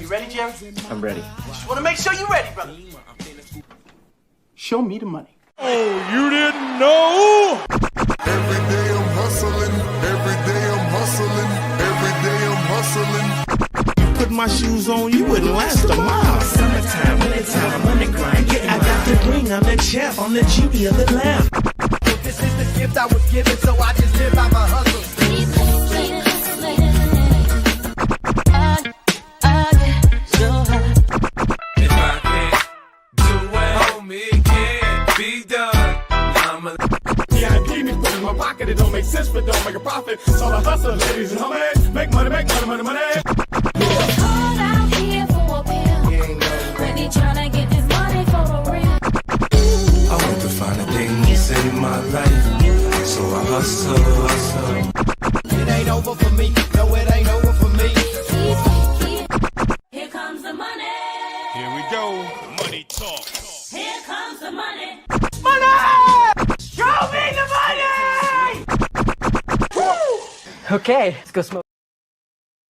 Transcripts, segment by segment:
You ready, Jerry? I'm ready. Just want to make sure you're ready, brother. Show me the money. Oh, you didn't know? Every day I'm hustling. Every day I'm hustling. Every day I'm hustling. Put my shoes on, you wouldn't last a mile. Summertime, wintertime, I'm on the grind. Yeah, I got the ring, I'm the champ, I'm the genie of the lamp. This is the gift I was given, so I just live by my hustle. If I can't do it, homie, it can't be done. Now I'm a VIP be put in my pocket, it don't make sense, but don't make a profit. So I hustle, ladies and homies, make money, money. All out here for a pill. Really tryna get this money for real. I want to find the things in my life, so I hustle. It ain't over for me. No, it ain't over for me. Here comes the money. Here we go, money talk. Here comes the money. Show me the money! Okay, let's go smoke.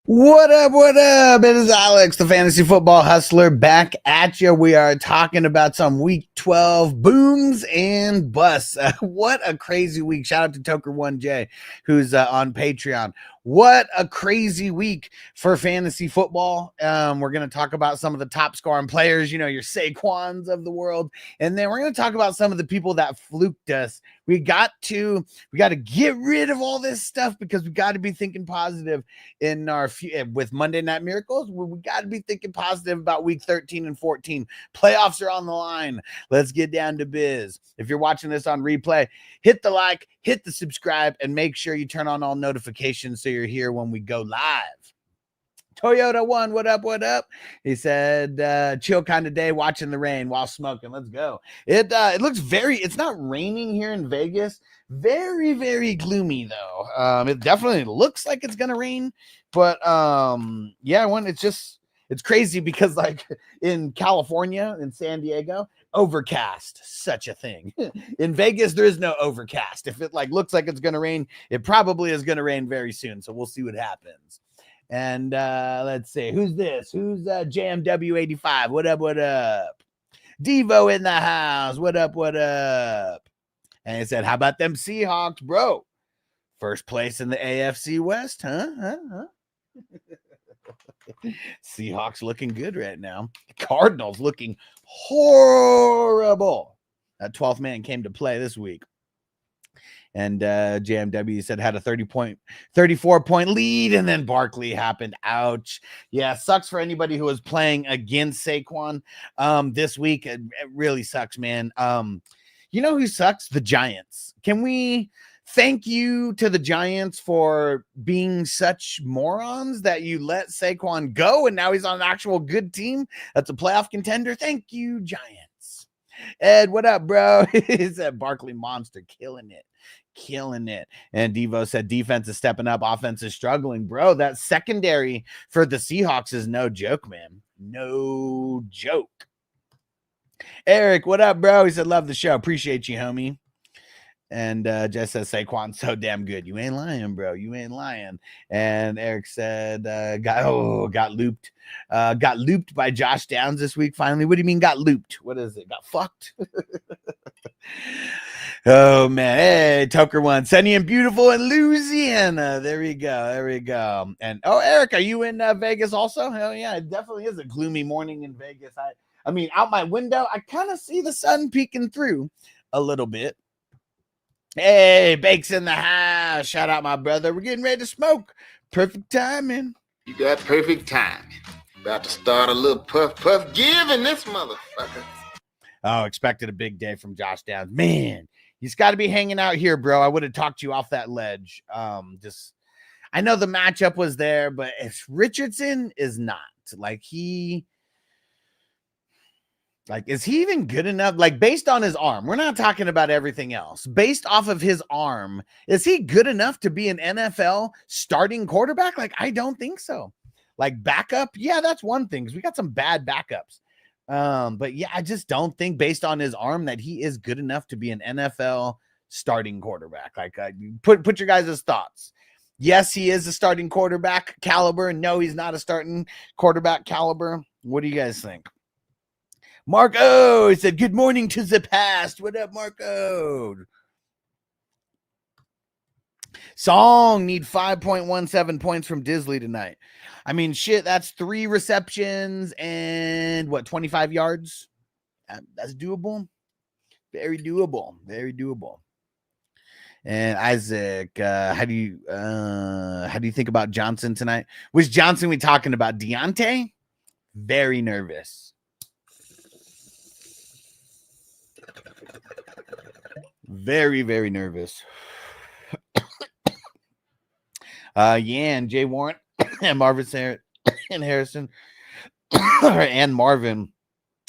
What up? What up? It is Alex, the Fantasy Football Hustler, back at you. We are talking about some Week 12 booms and busts. What a crazy week. Shout out to Toker1J, who's on Patreon. What a crazy week for fantasy football. We're going to talk about some of the top scoring players, you know, your Saquons of the world. And then we're going to talk about some of the people that fluked us. We got to get rid of all this stuff because we got to be thinking positive in our with Monday Night Miracles. We got to be thinking positive about week 13 and 14. Playoffs are on the line. Let's get down to biz. If you're watching this on replay, hit the like, hit the subscribe, and make sure you turn on all notifications so you're here when we go live. Toyota One, what up? What up? He said, chill kind of day, watching the rain while smoking. Let's go. It looks it's not raining here in Vegas. Very, very gloomy though. It definitely looks like it's gonna rain, but yeah, it's crazy because like in California, in San Diego, overcast, such a thing. In Vegas, there is no overcast. If it like looks like it's gonna rain, it probably is gonna rain very soon. So we'll see what happens. And let's see, who's this? Who's JMW85? What up? What up? Devo in the house. What up? What up? And he said, how about them Seahawks, bro? First place in the AFC West, huh? Seahawks looking good right now. Cardinals looking horrible. That 12th man came to play this week. And JMW said had a 34-point lead, and then Barkley happened. Ouch. Yeah, sucks for anybody who was playing against Saquon this week. It really sucks, man. You know who sucks? The Giants. Can we thank you to the Giants for being such morons that you let Saquon go, and now he's on an actual good team that's a playoff contender? Thank you, Giants. Ed, what up, bro? He said Barkley monster, killing it. And Devo said defense is stepping up, offense is struggling. Bro, that secondary for the Seahawks is no joke, man. No joke. Eric, what up, bro? He said love the show, appreciate you, homie. And Jess says Saquon's so damn good. You ain't lying, bro. You ain't lying. And Eric said got looped. Got looped by Josh Downs this week finally. What do you mean got looped? What is it? Got fucked? Oh man. Hey, Toker One, sunny and beautiful in Louisiana. There we go. And Eric, are you in Vegas also? Hell yeah, it definitely is a gloomy morning in Vegas. I mean, out my window, I kind of see the sun peeking through a little bit. Hey, Bakes in the house. Shout out, my brother. We're getting ready to smoke. Perfect timing. You got perfect timing. About to start a little puff giving this motherfucker. Oh, expected a big day from Josh Downs. Man, he's got to be hanging out here, bro. I would have talked you off that ledge. I know the matchup was there, but if Richardson is not, is he even good enough? Like, based on his arm, we're not talking about everything else. Based off of his arm, is he good enough to be an NFL starting quarterback? Like, I don't think so. Like, backup, yeah, that's one thing, because we got some bad backups. But yeah, I just don't think based on his arm that he is good enough to be an NFL starting quarterback. Like, put your guys' thoughts. Yes, he is a starting quarterback caliber. No, he's not a starting quarterback caliber. What do you guys think? Marco, he said, good morning to the past. What up, Marco? Song need 5.17 points from Disley tonight. I mean, shit, that's 3 receptions and what, 25 yards? That's doable. Very doable. Very doable. And Isaac, how do you think about Johnson tonight? Was Johnson we talking about? Deontay? Very nervous. Very, very nervous. Yan, Jay Warren, and Marvin and Harrison, and Marvin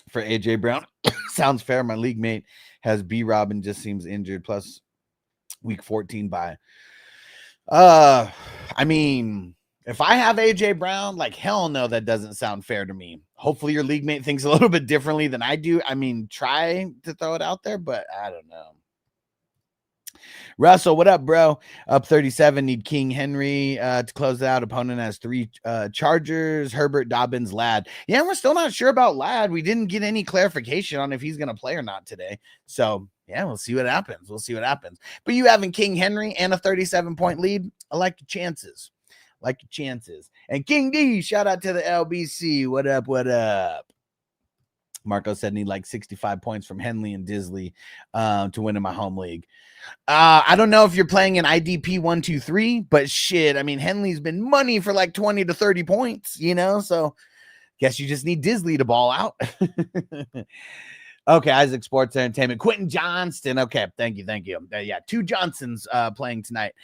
for AJ Brown. Sounds fair. My league mate has B Rob and just seems injured. Plus week 14 bye. I mean, if I have AJ Brown, like hell no, that doesn't sound fair to me. Hopefully your league mate thinks a little bit differently than I do. I mean, try to throw it out there, but I don't know. Russell, what up, bro? Up 37. Need King Henry to close out. Opponent has 3 Chargers. Herbert, Dobbins, Ladd. Yeah, we're still not sure about Ladd. We didn't get any clarification on if he's going to play or not today. So, yeah, we'll see what happens. We'll see what happens. But you having King Henry and a 37-point lead, I like your chances. Like your chances. And King D, shout out to the LBC. What up, what up? Marco said need like 65 points from Henley and Disley to win in my home league. I don't know if you're playing an IDP 1-2-3, but shit, I mean, Henley's been money for like 20 to 30 points, you know, so guess you just need Disley to ball out. Okay, Isaac Sports Entertainment. Quentin Johnston. Okay, thank you. Yeah, 2 Johnsons playing tonight.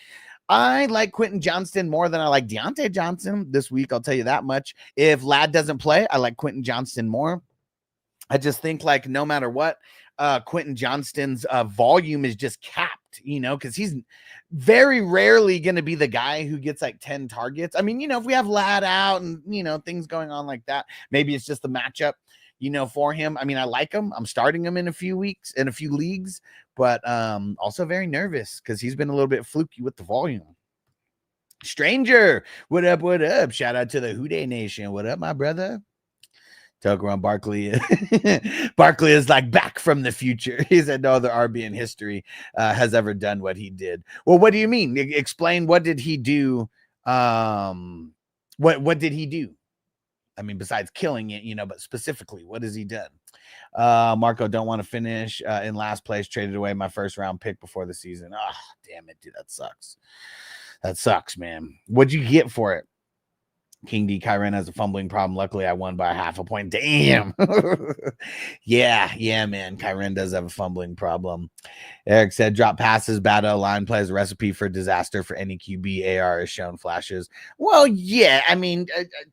I like Quentin Johnston more than I like Deontay Johnson this week, I'll tell you that much. If Ladd doesn't play, I like Quentin Johnston more. I just think like no matter what, Quentin Johnston's volume is just capped, you know, because he's very rarely going to be the guy who gets like 10 targets. I mean, you know, if we have Ladd out and, you know, things going on like that, maybe it's just the matchup, you know, for him. I mean, I like him. I'm starting him in a few weeks, in a few leagues, but also very nervous because he's been a little bit fluky with the volume. Stranger, what up, what up? Shout out to the Houday Nation. What up, my brother? Tucker on Barkley. Barkley is like back from the future. He said no other RB in history has ever done what he did. Well, what do you mean? Explain, what did he do? What did he do? I mean, besides killing it, you know, but specifically, what has he done? Marco, don't want to finish in last place. Traded away my first round pick before the season. Ah, damn it, dude. That sucks. That sucks, man. What'd you get for it? King D. Kyren has a fumbling problem. Luckily, I won by 0.5 point. Damn. Yeah, man. Kyren does have a fumbling problem. Eric said, drop passes, bad line plays, a recipe for disaster for any QB. AR is shown flashes. Well, yeah, I mean,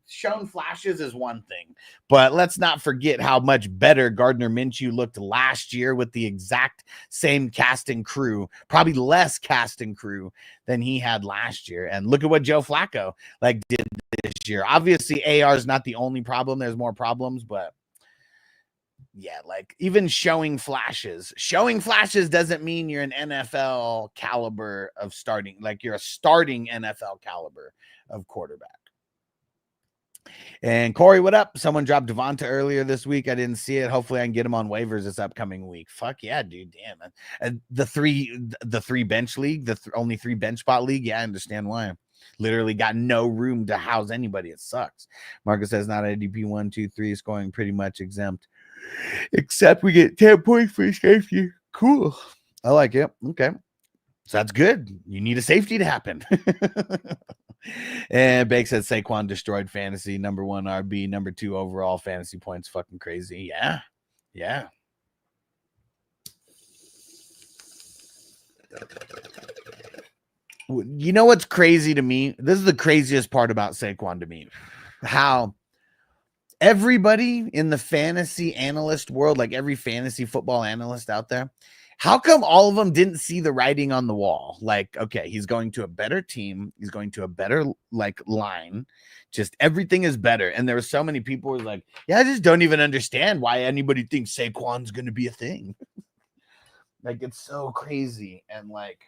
shown flashes is one thing, but let's not forget how much better Gardner Minshew looked last year with the exact same cast and crew, probably less cast and crew than he had last year. And look at what Joe Flacco like did this year. Obviously, AR is not the only problem. There's more problems, but yeah, like even showing flashes doesn't mean you're an NFL caliber of starting, like you're a starting NFL caliber of quarterback. And Corey, what up? Someone dropped Devonta earlier this week. I didn't see it. Hopefully I can get him on waivers this upcoming week. Fuck yeah, dude. Damn it. And the three bench league, only 3 bench spot league. Yeah, I understand why. Literally got no room to house anybody. It sucks. Marcus says not ADP 1, 2, 3 scoring pretty much exempt. Except we get 10 points for safety. Cool. I like it. Okay. So that's good. You need a safety to happen. And Bake said Saquon destroyed fantasy. Number 1 RB, number 2 overall fantasy points. Fucking crazy. Yeah. You know what's crazy to me? This is the craziest part about Saquon to me. How everybody in the fantasy analyst world, like every fantasy football analyst out there, how come all of them didn't see the writing on the wall? Like, okay, he's going to a better team. He's going to a better like line. Just everything is better. And there were so many people who were like, yeah, I just don't even understand why anybody thinks Saquon's going to be a thing. Like, it's so crazy. And like,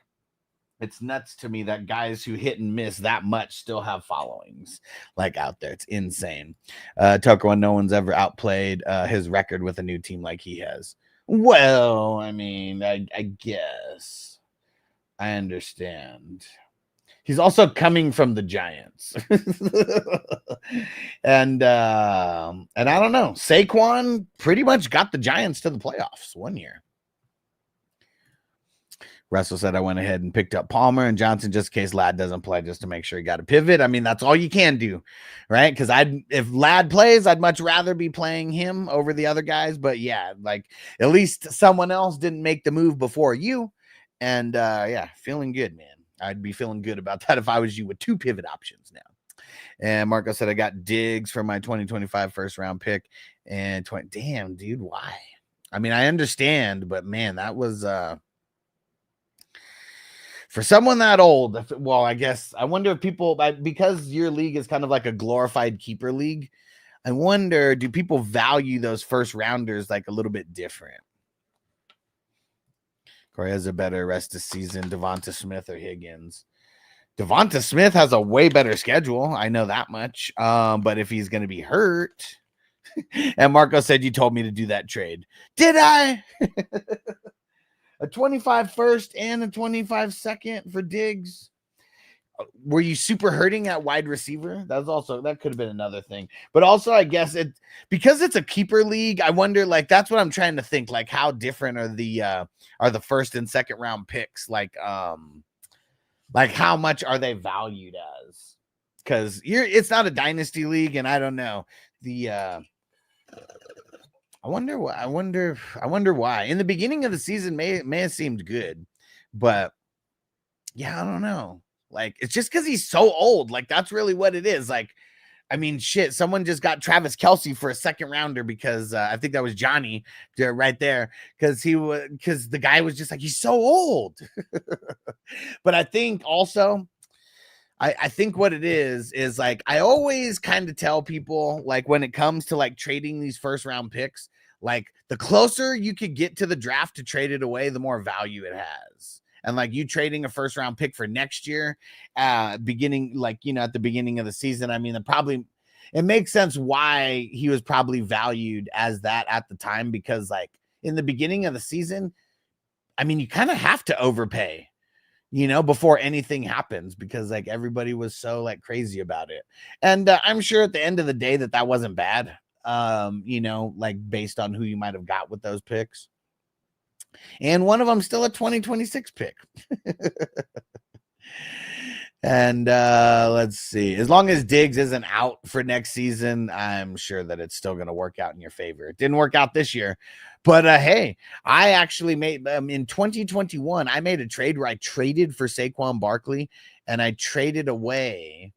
It's nuts to me that guys who hit and miss that much still have followings like out there. It's insane. Tucker, when no one's ever outplayed his record with a new team like he has. Well, I mean, I guess I understand. He's also coming from the Giants. and I don't know. Saquon pretty much got the Giants to the playoffs one year. Russell said I went ahead and picked up Palmer and Johnson just in case Ladd doesn't play, just to make sure he got a pivot. I mean, that's all you can do, right? Because if Ladd plays, I'd much rather be playing him over the other guys. But yeah, like at least someone else didn't make the move before you. And yeah, feeling good, man. I'd be feeling good about that if I was you with 2 pivot options now. And Marco said I got Diggs for my 2025 first round pick. And damn, dude, why? I mean, I understand, but man, that was for someone that old, well, I guess I wonder if people, because your league is kind of like a glorified keeper league, I wonder, do people value those first rounders like a little bit different? Corey has a better rest of season, Devonta Smith or Higgins. Devonta Smith has a way better schedule. I know that much. But if he's going to be hurt, and Marco said you told me to do that trade. Did I? A 25 first and a 25 second for Diggs. Were you super hurting at wide receiver? That could have been another thing. But also, I guess because it's a keeper league, I wonder, like, that's what I'm trying to think. Like, how different are the first and second round picks? Like how much are they valued as? Because it's not a dynasty league, and I don't know. I wonder why. In the beginning of the season may have seemed good, but yeah, I don't know. Like, it's just because he's so old. Like, that's really what it is. Like, I mean, shit, someone just got Travis Kelce for a second rounder because I think that was Johnny right there. Because the guy was just like, he's so old. But I think also, I think what it is like, I always kind of tell people, like, when it comes to like trading these first round picks, like the closer you could get to the draft to trade it away, the more value it has. And like you trading a first round pick for next year, beginning, like, you know, at the beginning of the season, I mean, it makes sense why he was probably valued as that at the time, because like in the beginning of the season, I mean, you kind of have to overpay, you know, before anything happens, because like everybody was so like crazy about it. And I'm sure at the end of the day that wasn't bad, you know, like based on who you might have got with those picks. And one of them still a 2026 pick. And let's see. As long as Diggs isn't out for next season, I'm sure that it's still going to work out in your favor. It didn't work out this year. But hey, I actually made in 2021, I made a trade where I traded for Saquon Barkley, and I traded away.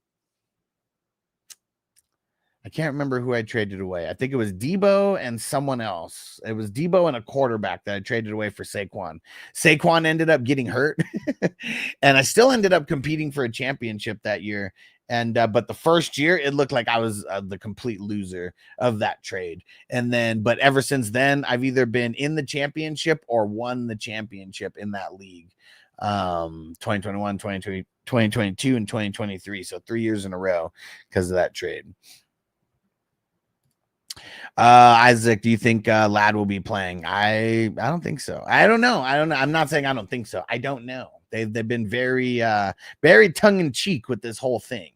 I can't remember who I traded away. I think it was Debo and someone else. It was Debo and a quarterback that I traded away for Saquon. Saquon ended up getting hurt, and I still ended up competing for a championship that year. And but the first year, it looked like I was the complete loser of that trade. And then, but ever since then, I've either been in the championship or won the championship in that league. 2021, 2020, 2022, and 2023. So 3 years in a row because of that trade. Isaac, do you think Ladd will be playing? I don't think so. I don't know. I'm not saying I don't think so. I don't know. They've been very tongue in cheek with this whole thing.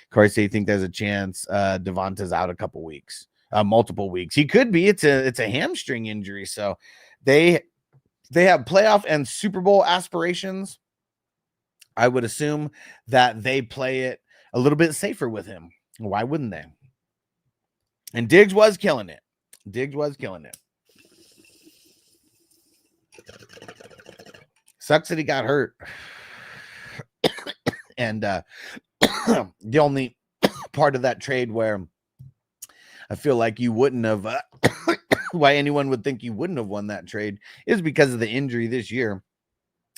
Corey, so you think there's a chance Devonta's out a couple weeks, multiple weeks? He could be. It's a hamstring injury, so they have playoff and Super Bowl aspirations. I would assume that they play it a little bit safer with him. Why wouldn't they? And Diggs was killing it. Sucks that he got hurt. And the only part of that trade where I feel like you wouldn't have, why anyone would think you wouldn't have won that trade is because of the injury this year.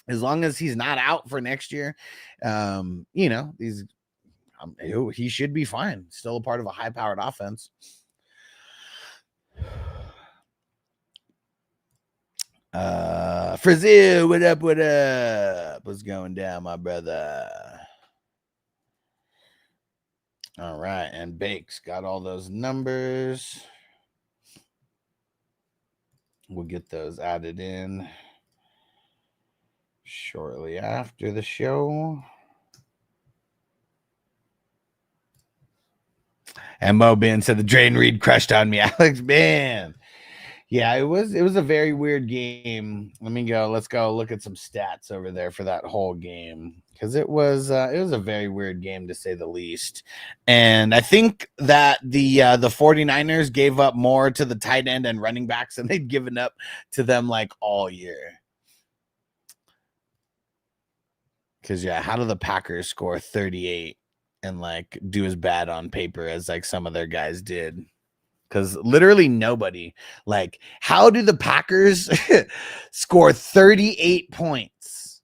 As long as he's not out for next year, you know, he should be fine. Still a part of a high-powered offense. Frazil, what up? What up? What's going down, my brother? All right, and Bakes got all those numbers. We'll get those added in shortly after the show. And Mo Ben said the Drain Reed crushed on me. Alex, man. Yeah, it was a very weird game. Let's go look at some stats over there for that whole game. Because it was a very weird game, to say the least. And I think that the 49ers gave up more to the tight end and running backs than they'd given up to them like all year. Because, yeah, how do the Packers score 38 and like do as bad on paper as like some of their guys did? Because literally nobody, like, how do the Packers score 38 points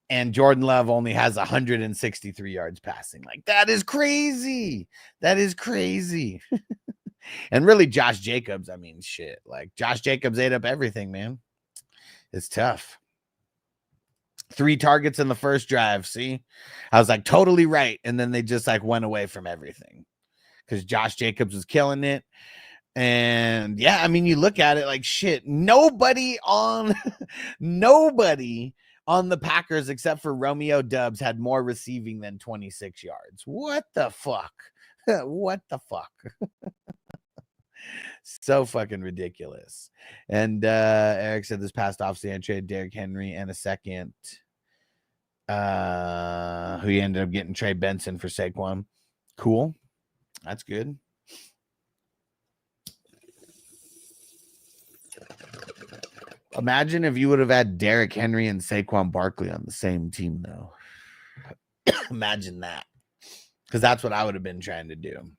and Jordan Love only has 163 yards passing? Like, that is crazy. That is crazy. And really, Josh Jacobs, I mean, shit. Like, Josh Jacobs ate up everything, man. It's tough. 3 targets in the first drive. See, I was like totally right. And then they just like went away from everything because Josh Jacobs was killing it. And yeah, I mean, you look at it like shit. Nobody on the Packers except for Romeo Doubs had more receiving than 26 yards. What the fuck? What the fuck? So fucking ridiculous. And Eric said this past offseason trade Derrick Henry and a second who he ended up getting Trey Benson for Saquon. Cool. That's good. Imagine if you would have had Derrick Henry and Saquon Barkley on the same team, though. Imagine that. Because that's what I would have been trying to do.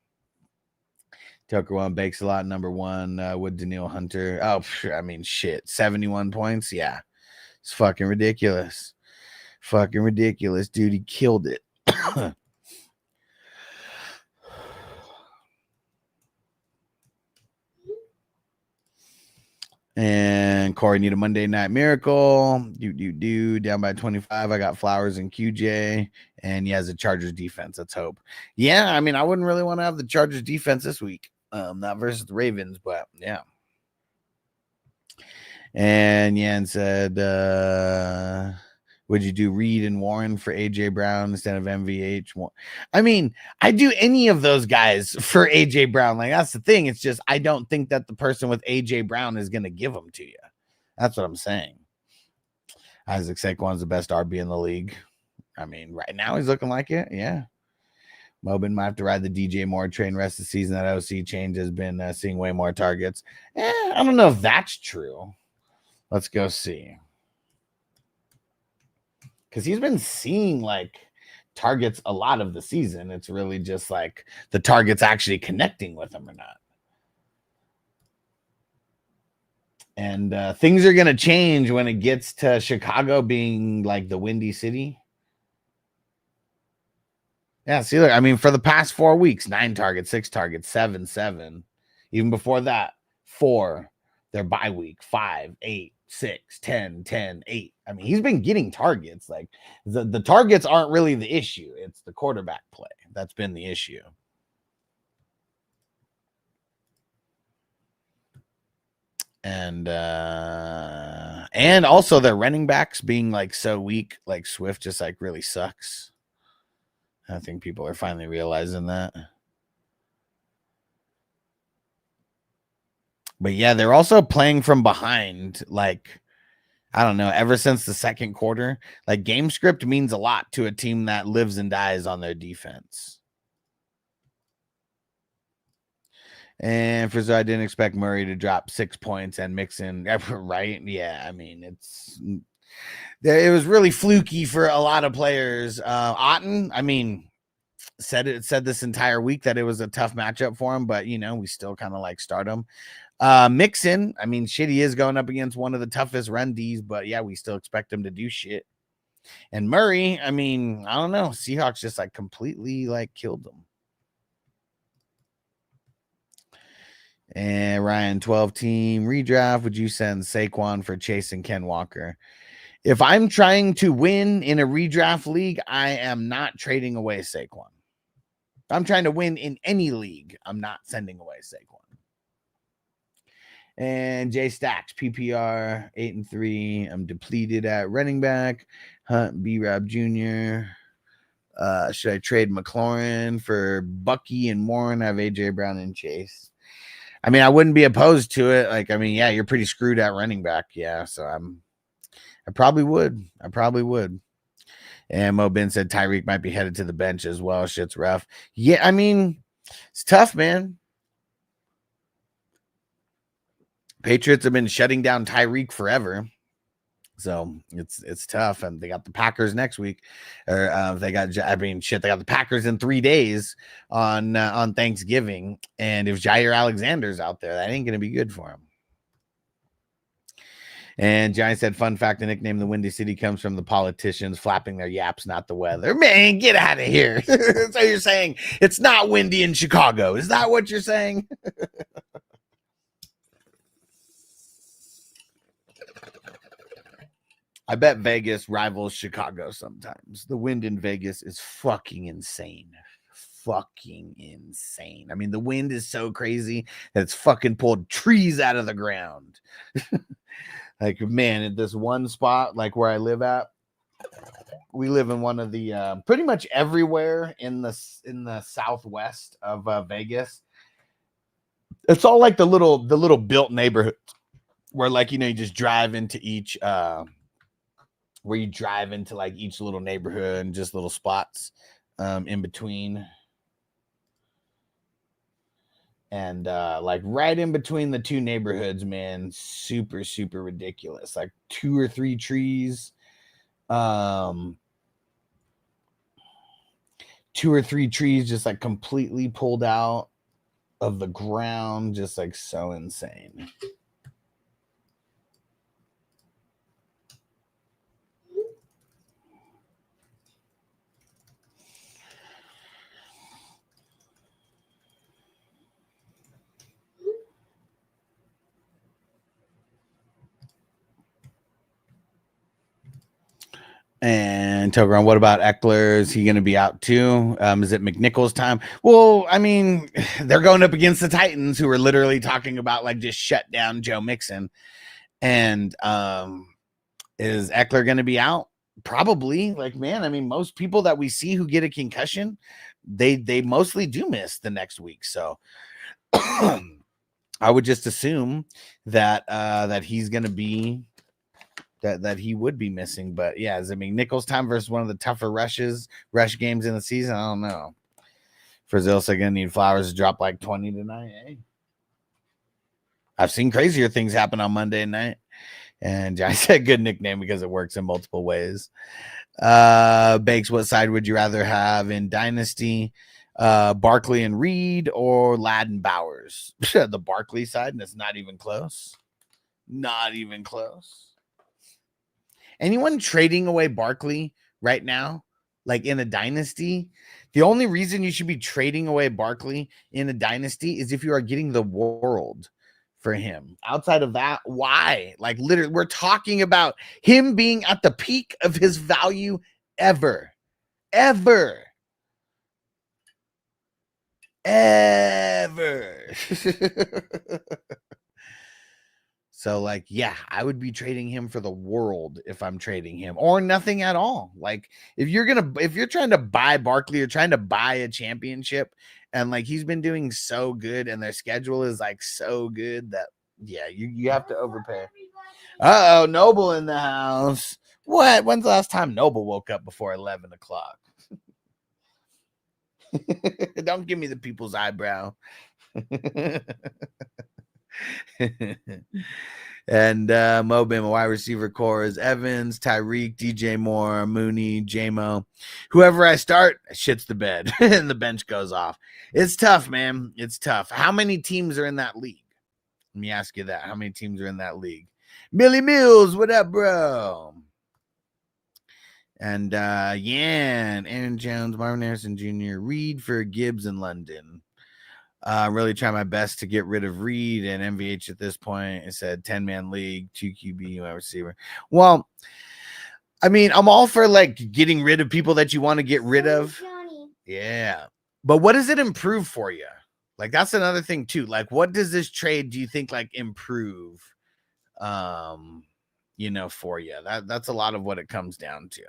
Tucker One Bakes a lot. Number 1 with Daniil Hunter. Oh, I mean, shit. 71 points. Yeah. It's fucking ridiculous. Fucking ridiculous, dude. He killed it. And Corey need a Monday Night Miracle. Do down by 25. I got Flowers and QJ. And he has a Chargers defense. Let's hope. Yeah, I mean, I wouldn't really want to have the Chargers defense this week. Not versus the Ravens, but yeah. And Yan said, would you do Reed and Warren for AJ Brown instead of MVH? I mean, I do any of those guys for AJ Brown. Like, that's the thing. It's just I don't think that the person with AJ Brown is going to give them to you. That's what I'm saying. Isaac Saquon's the best RB in the league. I mean, right now he's looking like it. Yeah. Mobin might have to ride the DJ Moore train rest of the season. That OC change has been seeing way more targets. I don't know if that's true. Let's go see. Because he's been seeing like targets a lot of the season. It's really just like the targets actually connecting with him or not. And things are going to change when it gets to Chicago being like the Windy City. Yeah, see, look, I mean, for the past 4 weeks, 9 targets, 6 targets, 7. Even before that, 4. Their bye week, 5, 8, 6, 10, 10, 8. I mean, he's been getting targets. Like the targets aren't really the issue. It's the quarterback play. That's been the issue. And also their running backs being like so weak, like Swift just like really sucks. I think people are finally realizing that. But yeah, they're also playing from behind. Like, I don't know, ever since the second quarter, like game script means a lot to a team that lives and dies on their defense. And for so I didn't expect Murray to drop 6 points and Mixon, right? Yeah, I mean, it was really fluky for a lot of players. Otten, I mean, said this entire week that it was a tough matchup for him, but you know, we still kind of like start him. Mixon, I mean, shit, he is going up against one of the toughest run Ds, but yeah, we still expect him to do shit. And Murray, I mean, I don't know, Seahawks just like completely like killed them. And Ryan, 12 team redraft. Would you send Saquon for Chase and Ken Walker? If I'm trying to win in a redraft league, I am not trading away Saquon. If I'm trying to win in any league, I'm not sending away Saquon. And Jay Stacks, PPR 8-3. I'm depleted at running back. Hunt, B-Rob Jr. Should I trade McLaurin for Bucky and Warren? I have AJ Brown and Chase. I mean, I wouldn't be opposed to it. Like, I mean, yeah, you're pretty screwed at running back. Yeah, so I probably would. And Mo Ben said Tyreek might be headed to the bench as well. Shit's rough. Yeah, I mean, it's tough, man. Patriots have been shutting down Tyreek forever. So it's tough. And they got the Packers next week. Or they got the Packers in 3 days on Thanksgiving. And if Jair Alexander's out there, that ain't gonna be good for him. And Johnny said, fun fact, the nickname the Windy City comes from the politicians flapping their yaps, not the weather. Man, get out of here. So you're saying it's not windy in Chicago. Is that what you're saying? I bet Vegas rivals Chicago sometimes. The wind in Vegas is fucking insane. I mean, the wind is so crazy that it's fucking pulled trees out of the ground. Like, man, at this one spot, like where I live at, we live in one of the pretty much everywhere in the southwest of Vegas. It's all like the little built neighborhoods where, like, you know, you just drive into each where you drive into like each little neighborhood and just little spots in between. And like right in between the two neighborhoods, man, super, super ridiculous. Like 2 or 3 trees. 2 or 3 trees just like completely pulled out of the ground, just like so insane. And Togron, what about Eckler? Is he going to be out too? Is it McNichols' time? Well, I mean, they're going up against the Titans, who are literally talking about like just shut down Joe Mixon. And is Eckler going to be out? Probably. Like, man, I mean, most people that we see who get a concussion, they mostly do miss the next week. So I would just assume that that he's going to be. That he would be missing. But yeah, is it McNichols' time versus one of the tougher rush games in the season? I don't know. Brazil's gonna need Flowers to drop like 20 tonight. Hey, I've seen crazier things happen on Monday night. And I said good nickname because it works in multiple ways. Bakes, what side would you rather have in Dynasty? Barkley and Reed or Ladd and Bowers? The Barkley side, and it's not even close. Not even close. Anyone trading away Barkley right now, like in a dynasty, the only reason you should be trading away Barkley in a dynasty is if you are getting the world for him. Outside of that, why? Like, literally, we're talking about him being at the peak of his value ever. So, like, yeah, I would be trading him for the world if I'm trading him, or nothing at all. Like, if you're trying to buy Barkley, you're trying to buy a championship, and like he's been doing so good, and their schedule is like so good that yeah, you have to overpay. Uh-oh, Noble in the house. What? When's the last time Noble woke up before 11 o'clock? Don't give me the people's eyebrow. And Mobim, wide receiver core is Evans, Tyreek, DJ Moore, Mooney, JMO. Whoever I start, shits the bed and the bench goes off. It's tough, man. It's tough. How many teams are in that league? Let me ask you that. How many teams are in that league? Millie Mills, what up, bro? And Yan, Aaron Jones, Marvin Harrison Jr., Reed for Gibbs in London. Really try my best to get rid of Reed and MVH at this point. It said 10-man league, 2 QB, wide receiver. Well, I mean, I'm all for like getting rid of people that you want to get rid of. Yeah. But what does it improve for you? Like, that's another thing too. Like, what does this trade, do you think, like, improve, you know, for you? That's a lot of what it comes down to.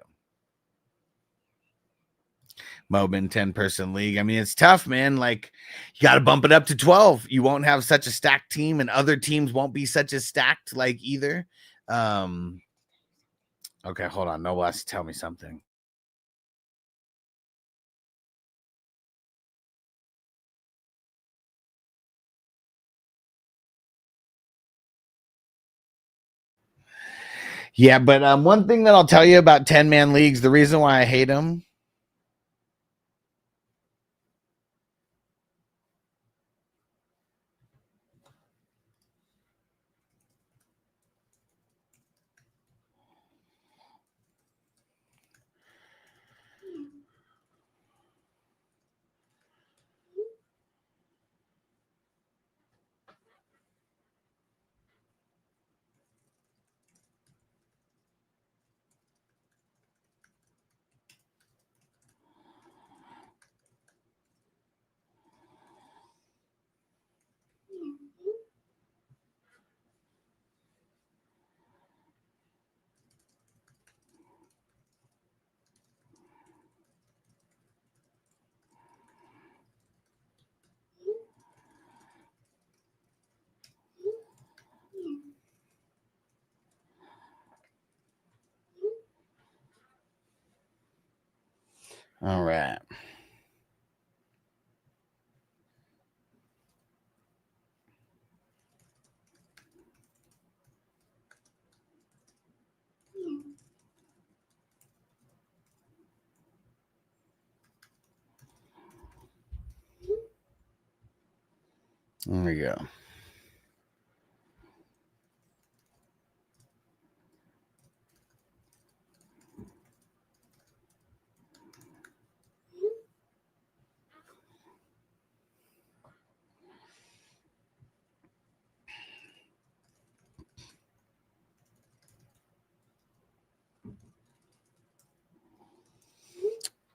Mobin 10-person league. I mean, it's tough, man. Like, you got to bump it up to 12. You won't have such a stacked team, and other teams won't be such a stacked, like, either. Okay, hold on. No less. Tell me something. Yeah, but one thing that I'll tell you about 10-man leagues, the reason why I hate them. All right. There we go.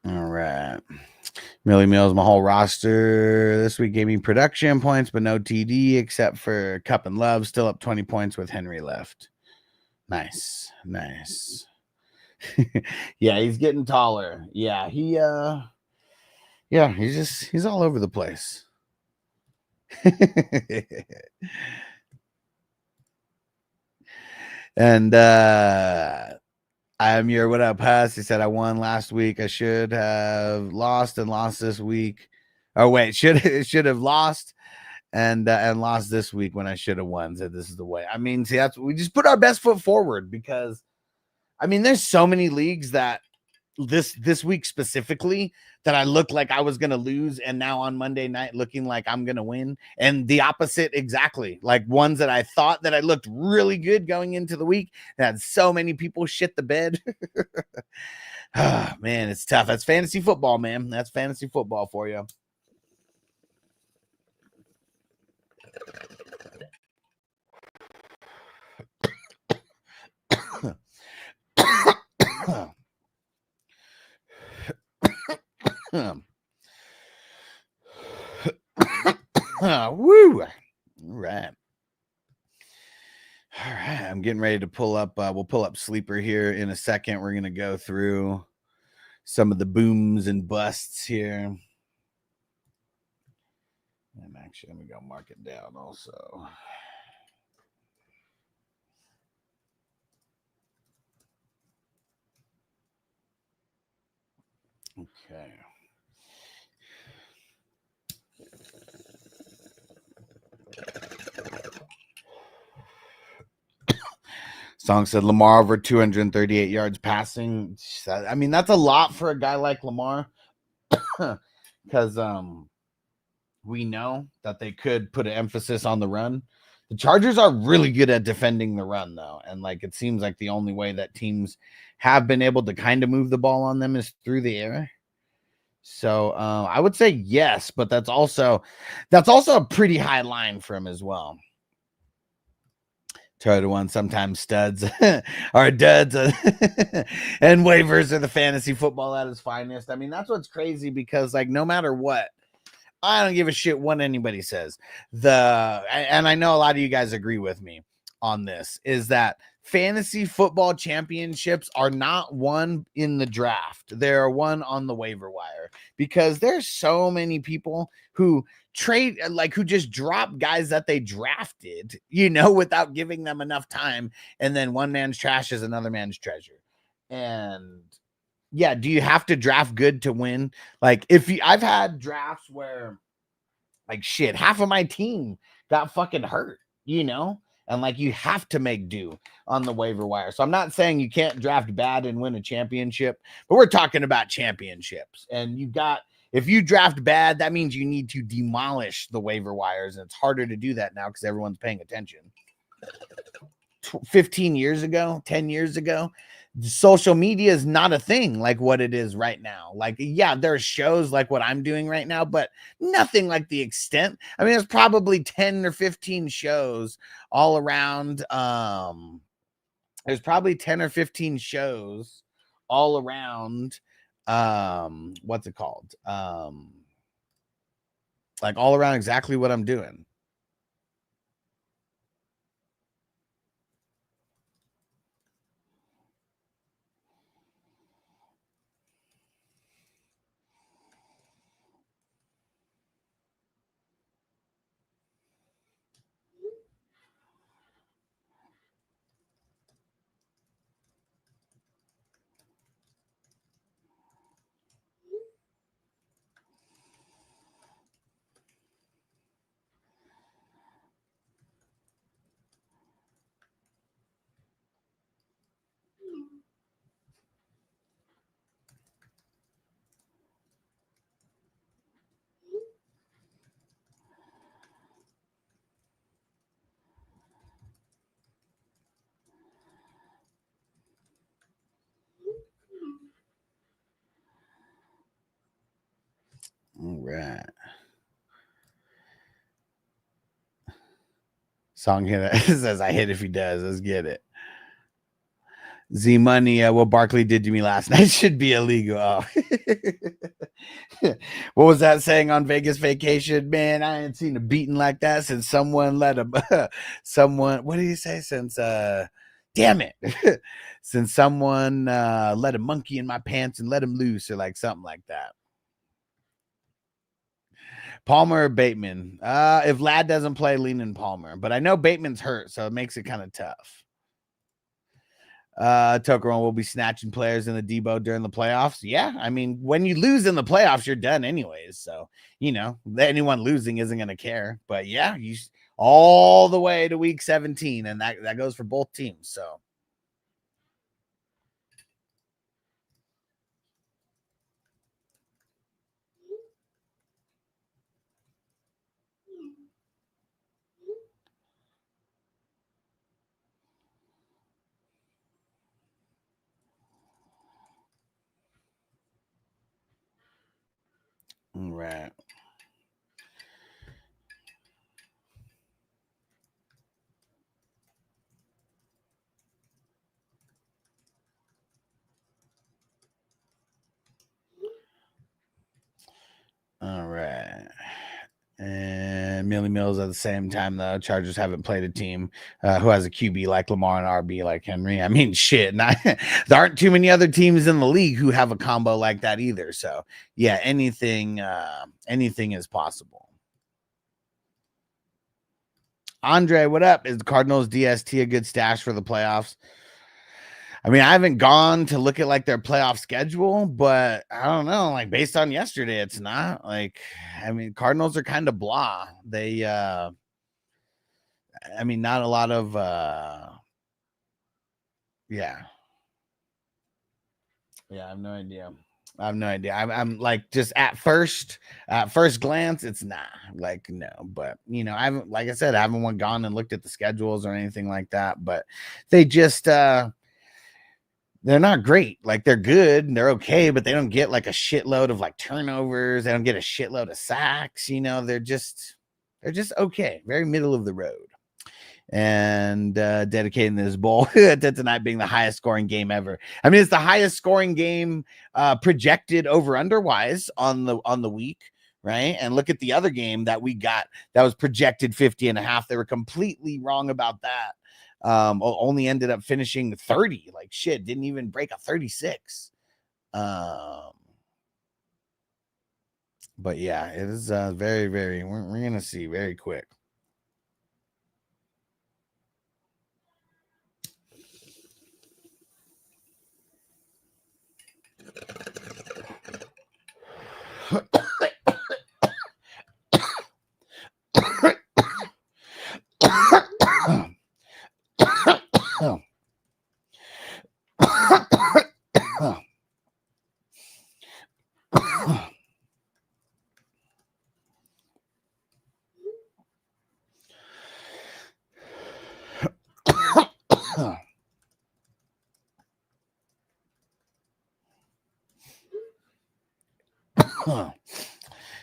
All right. Millie Mills, my whole roster this week gave me production points, but no TD except for Cup and Love. Still up 20 points with Henry left. Nice. Nice. Yeah, he's getting taller. Yeah, he's all over the place. And I'm your what up, Huss. He said I won last week. I should have lost and lost this week. Oh wait, should have lost and lost this week when I should have won. Said this is the way. I mean, see, that's we just put our best foot forward because I mean, there's so many leagues that this week specifically that I looked like I was gonna lose, and now on Monday night looking like I'm gonna win, and the opposite exactly. Like ones that I thought that I looked really good going into the week, that so many people shit the bed. Oh, man, it's tough. That's fantasy football, man. That's fantasy football for you. Woo! All right. I'm getting ready to pull up. We'll pull up Sleeper here in a second. We're going to go through some of the booms and busts here. And actually, let me go mark it down also. Okay. Song said Lamar over 238 yards passing. I mean, that's a lot for a guy like Lamar because we know that they could put an emphasis on the run. The Chargers are really good at defending the run, though. And like it seems like the only way that teams have been able to kind of move the ball on them is through the air. So I would say yes, but that's also a pretty high line for him as well. Try to one sometimes studs are duds and waivers are the fantasy football at its finest. I mean, that's what's crazy because like no matter what, I don't give a shit what anybody says. And I know a lot of you guys agree with me on this, is that fantasy football championships are not won in the draft. They're won on the waiver wire because there's so many people who trade, like who just drop guys that they drafted, without giving them enough time. And then one man's trash is another man's treasure. And yeah, do you have to draft good to win? Like I've had drafts where like shit, half of my team got fucking hurt, and like you have to make do on the waiver wire. So I'm not saying you can't draft bad and win a championship, but we're talking about championships. And if you draft bad, that means you need to demolish the waiver wires. And it's harder to do that now because everyone's paying attention. 15 years ago, 10 years ago, social media is not a thing like what it is right now. Like, yeah, there's shows like what I'm doing right now, but nothing like the extent. I mean, there's probably 10 or 15 shows all around. There's probably 10 or 15 shows all around. What's it called? Like all around exactly what I'm doing. All right. Song here that says I hit if he does. Let's get it. Z Money, what Barkley did to me last night should be illegal. Oh. What was that saying on Vegas Vacation? Man, I ain't seen a beating like that since someone let him. What did he say? Since damn it, since someone let a monkey in my pants and let him loose, or like something like that. Palmer or Bateman? If Ladd doesn't play, lean in Palmer. But I know Bateman's hurt, so it makes it kind of tough. Tokeron will be snatching players in the Debo during the playoffs. Yeah, I mean, when you lose in the playoffs, you're done anyways. So, anyone losing isn't going to care. But yeah, you all the way to week 17, and that goes for both teams. So. All right. All right. And Millie Mills at the same time, the Chargers haven't played a team who has a QB like Lamar and RB like Henry. I mean, shit. There aren't too many other teams in the league who have a combo like that either. So, yeah, anything is possible. Andre, what up? Is the Cardinals DST a good stash for the playoffs? I mean, I haven't gone to look at like their playoff schedule, but I don't know. Like based on yesterday, it's not like, I mean, Cardinals are kind of blah. They, I mean, not a lot of, yeah. I have no idea. I'm like, just at first glance, it's not like, no, but I haven't, like I said, I haven't gone and looked at the schedules or anything like that, but they just, they're not great. Like they're good and they're okay, but they don't get like a shitload of like turnovers. They don't get a shitload of sacks. You know, they're just okay. Very middle of the road. And dedicating this bowl to tonight being the highest scoring game ever. I mean, it's the highest scoring game projected over under wise on the week, right? And look at the other game that we got that was projected 50.5. They were completely wrong about that. Only ended up finishing 30. Like shit, didn't even break a 36. But yeah, it is very, very. We're gonna see very quick.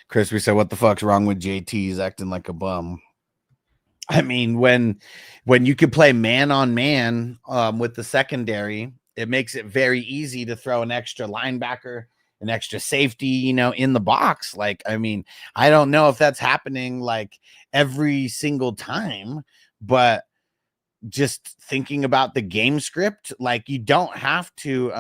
Chris, we said, what the fuck's wrong with JT? He's acting like a bum. I mean, when you can play man on man with the secondary, it makes it very easy to throw an extra linebacker, an extra safety, you know, in the box. Like, I mean, I don't know if that's happening like every single time, but just thinking about the game script, like you don't have to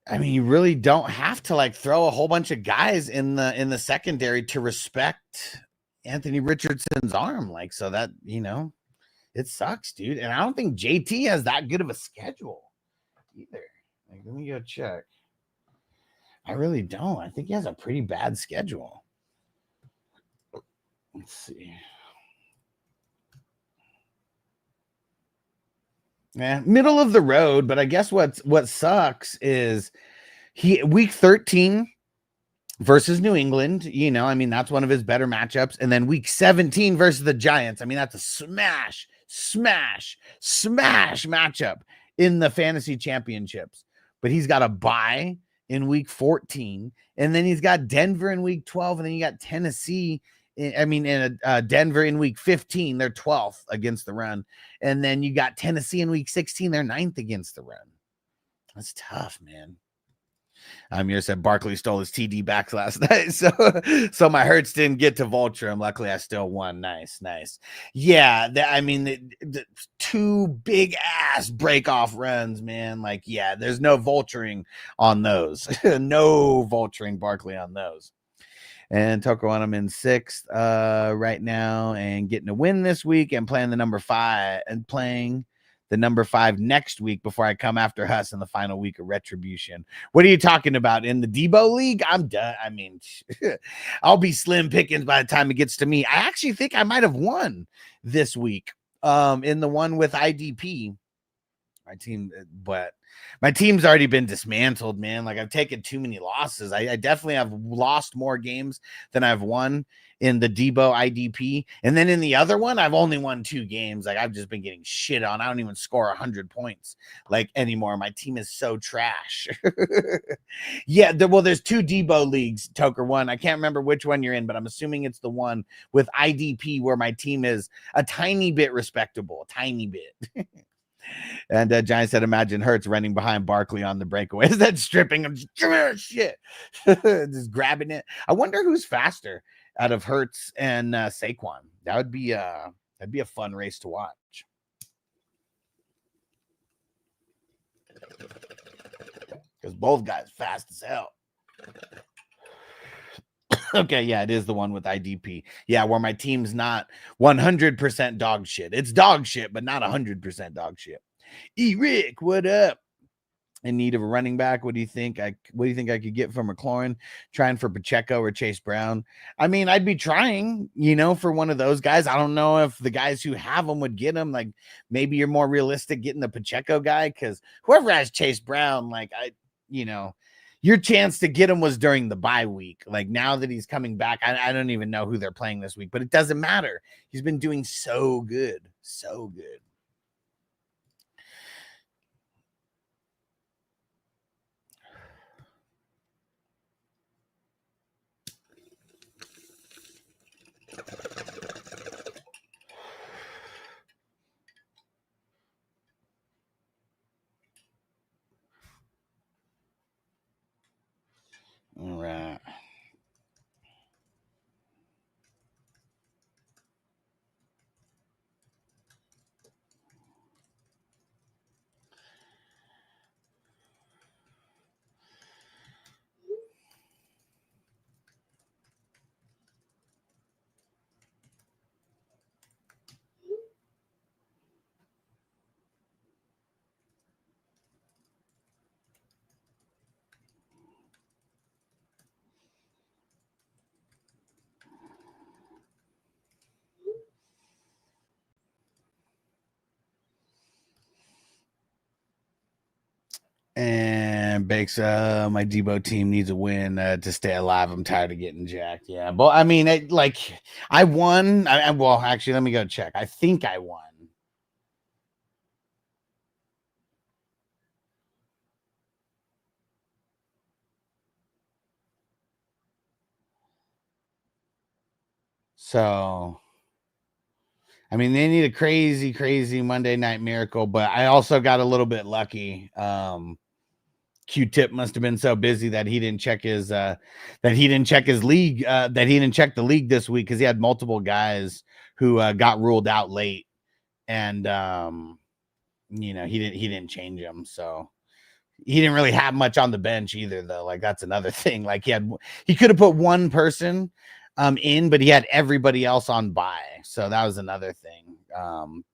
I mean, you really don't have to like throw a whole bunch of guys in the secondary to respect Anthony Richardson's arm. Like, so that, you know, it sucks, dude. And I don't think JT has that good of a schedule either. Like, let me go check. I really don't. I think he has a pretty bad schedule. Let's see. Yeah, middle of the road, but I guess what sucks is week 13 versus New England, you know, I mean, that's one of his better matchups. And then week 17 versus the Giants. I mean, that's a smash matchup in the fantasy championships. But he's got a bye in week 14, and then he's got Denver in week 12, and then you got Tennessee. In Denver in week 15, they're 12th against the run. And then you got Tennessee in week 16, they're 9th against the run. That's tough, man. Amir said Barkley stole his TD back last night. So my Hurts didn't get to vulture him. Luckily, I still won. Nice. Yeah, the two big ass break off runs, man. Like, yeah, there's no vulturing on those. No vulturing Barkley on those. And Tucker won him in 6th right now and getting a win this week and playing the number 5 next week before I come after Huss in the final week of Retribution. What are you talking about? In the Debo League? I'm done. I mean, I'll be slim pickings by the time it gets to me. I actually think I might have won this week in the one with IDP. My team's already been dismantled, man. Like, I've taken too many losses. I definitely have lost more games than I've won in the Debo IDP. And then in the other one, I've only won 2 games. Like, I've just been getting shit on. I don't even score 100 points like anymore. My team is so trash. Yeah, there's 2 Debo leagues, Toker. One, I can't remember which one you're in, but I'm assuming it's the one with IDP where my team is a tiny bit respectable, a tiny bit. And Giants said, imagine Hurts running behind Barkley on the breakaway. Is that stripping him? Shit. Just grabbing it. I wonder who's faster out of Hurts and Saquon. That'd be a fun race to watch. Because both guys fast as hell. Okay, yeah, it is the one with IDP. Yeah, where my team's not 100% dog shit. It's dog shit, but not 100% dog shit. Rick, what up? In need of a running back. What do you think I could get from McLaurin? Trying for Pacheco or Chase Brown? I mean, I'd be trying, for one of those guys. I don't know if the guys who have them would get them. Like, maybe you're more realistic getting the Pacheco guy, because whoever has Chase Brown, like, your chance to get him was during the bye week. Like now that he's coming back, I don't even know who they're playing this week, but it doesn't matter. He's been doing so good. So good. All right. And Bakes, my Debo team needs a win to stay alive. I'm tired of getting jacked. Yeah, but I mean, I won. Well, actually, let me go check. I think I won. So, I mean, they need a crazy, crazy Monday night miracle, but I also got a little bit lucky. Q-Tip must have been so busy that he didn't check his league, that he didn't check the league this week because he had multiple guys who got ruled out late, and he didn't change them, so he didn't really have much on the bench either, though. Like that's another thing. Like he could have put one person in, but he had everybody else on bye, so that was another thing.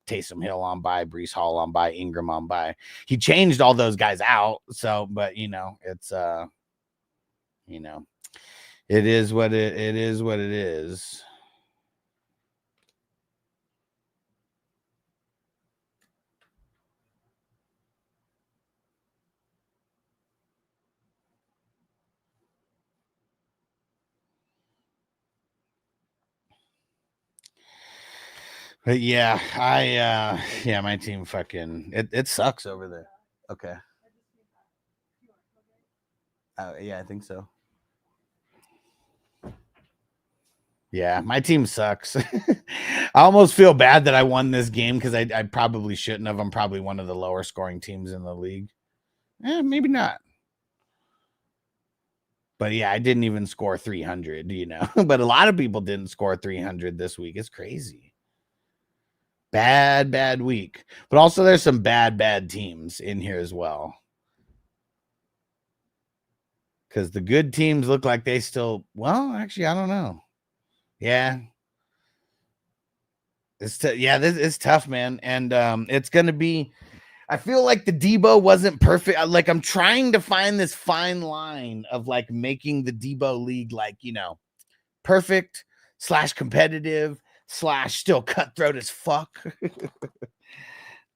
Taysom Hill on bye, Breece Hall on bye, Ingram on bye. He changed all those guys out, so but it's it is what it is. But yeah, my team fucking it sucks over there. Okay. Yeah, I think so. Yeah, my team sucks. I almost feel bad that I won this game because I probably shouldn't have. I'm probably one of the lower scoring teams in the league. Maybe not. But yeah, I didn't even score 300, But a lot of people didn't score 300 this week. It's crazy. Bad week. But also there's some bad teams in here as well. Because the good teams look like they still, well, actually, I don't know. Yeah. It's tough, man. And it's going to be, I feel like the Debo wasn't perfect. Like I'm trying to find this fine line of like making the Debo league like, perfect / competitive / still cutthroat as fuck.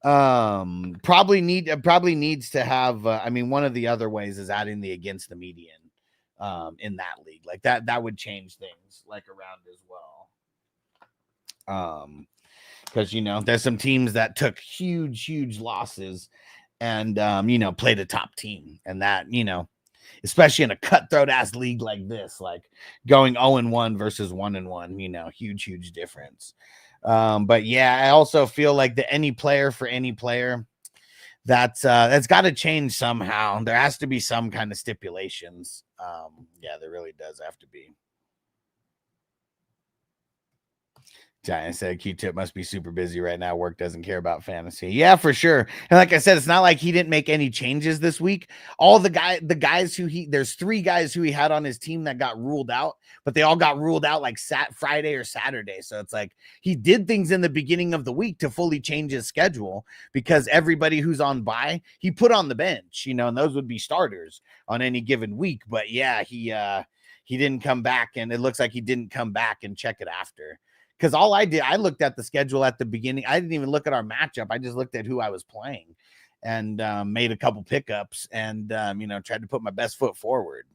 Probably needs to have one of the other ways is adding the against the median in that league. Like that would change things like around as well. Because there's some teams that took huge losses and played a top team, and that especially in a cutthroat ass league like this, like going 0-1 versus 1-1, huge difference. But yeah, I also feel like the any player for any player, that's got to change somehow. There has to be some kind of stipulations. Yeah, there really does have to be. Giant said Q-Tip must be super busy right now. Work doesn't care about fantasy. Yeah, for sure. And like I said, it's not like he didn't make any changes this week. All the guys there's 3 guys who he had on his team that got ruled out, but they all got ruled out like Friday or Saturday. So it's like he did things in the beginning of the week to fully change his schedule because everybody who's on bye, he put on the bench, and those would be starters on any given week. But yeah, he didn't come back, and it looks like he didn't come back and check it after. Because all I did, I looked at the schedule at the beginning. I didn't even look at our matchup. I just looked at who I was playing. and made a couple pickups and, tried to put my best foot forward.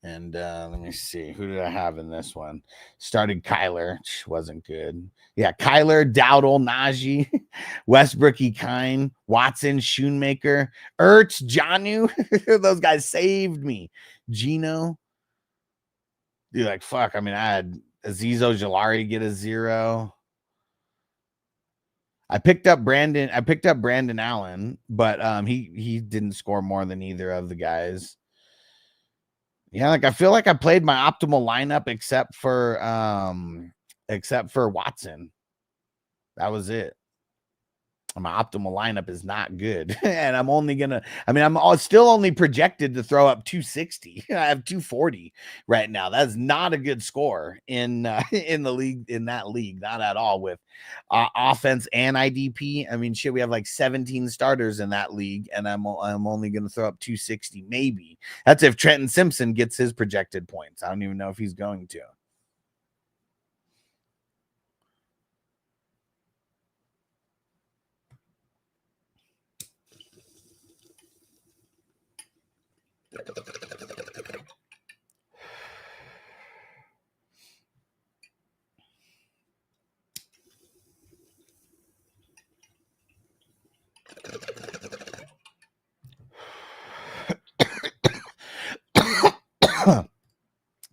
And let me see. Who did I have in this one? Started Kyler. Wasn't good. Yeah, Kyler, Dowdle, Najee, Westbrookie, Kine, Watson, Schoonmaker, Ertz, Janu. Those guys saved me. Gino. Dude, like, fuck. I mean, I had Azeez Ojulari get a 0. I picked up Brandon Allen, but he didn't score more than either of the guys. Yeah, like I feel like I played my optimal lineup except for Watson. That was it. My optimal lineup is not good. And I'm still only projected to throw up 260. I have 240 right now. That's not a good score in the league, in that league, not at all, with offense and IDP. I mean, shit, we have like 17 starters in that league, and I'm only going to throw up 260, maybe. That's if Trenton Simpson gets his projected points. I don't even know if he's going to.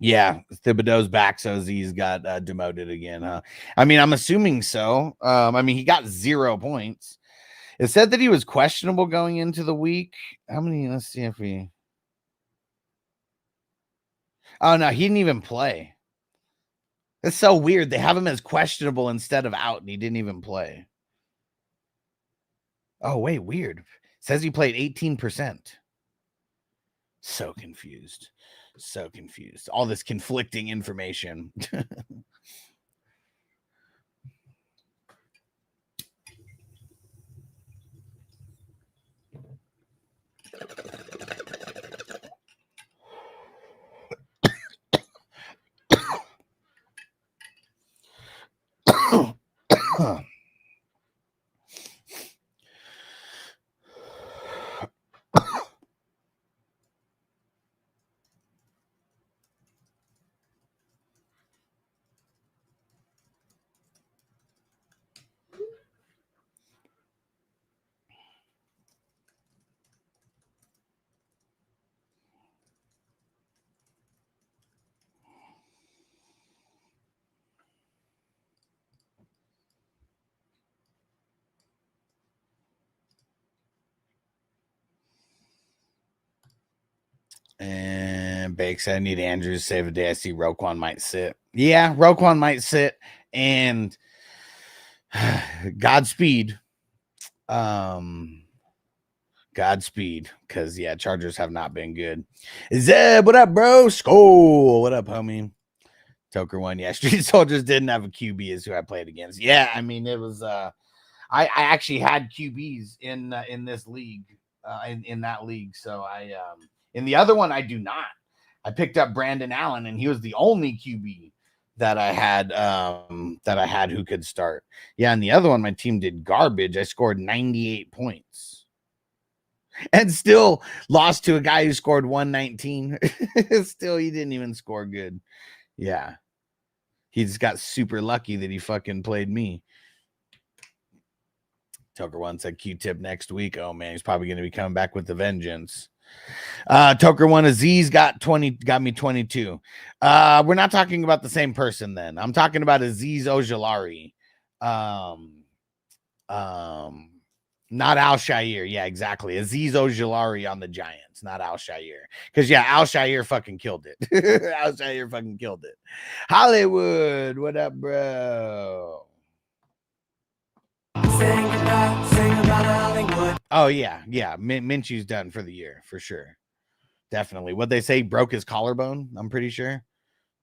Yeah, Thibodeau's back, so Z's got demoted again, huh? I mean, I'm assuming so. I mean, he got 0 points. It said that he was questionable going into the week. How many? Let's see if we. Oh, no, he didn't even play. It's so weird. They have him as questionable instead of out, and he didn't even play. Oh, wait, weird. It says he played 18%. So confused. So confused. All this conflicting information. And Bake said, I need Andrews to save a day. I see Roquan might sit. Yeah, Roquan might sit. And Godspeed. Godspeed. Because, yeah, Chargers have not been good. Zeb, what up, bro? Skull. What up, homie? Toker one. Yeah, Street Soldiers didn't have a QB is who I played against. Yeah, I mean, it was I actually had QBs in this league, in that league. So in the other one, I do not. I picked up Brandon Allen, and he was the only QB that I had who could start. Yeah, and the other one, my team did garbage. I scored 98 points. And still lost to a guy who scored 119. Still, he didn't even score good. Yeah. He just got super lucky that he fucking played me. Toker one said Q-tip next week. Oh, man, he's probably going to be coming back with the vengeance. Toker one Aziz got me 22. We're not talking about the same person then. I'm talking about Azeez Ojulari. Not Al-Shaair. Yeah, exactly. Azeez Ojulari on the Giants, not Al-Shaair. Because, yeah, Al-Shaair fucking killed it. Al-Shaair fucking killed it. Hollywood, what up, bro? Sing about Hollywood. Oh, yeah. Minshew's done for the year, for sure. Definitely. What they say, broke his collarbone, I'm pretty sure.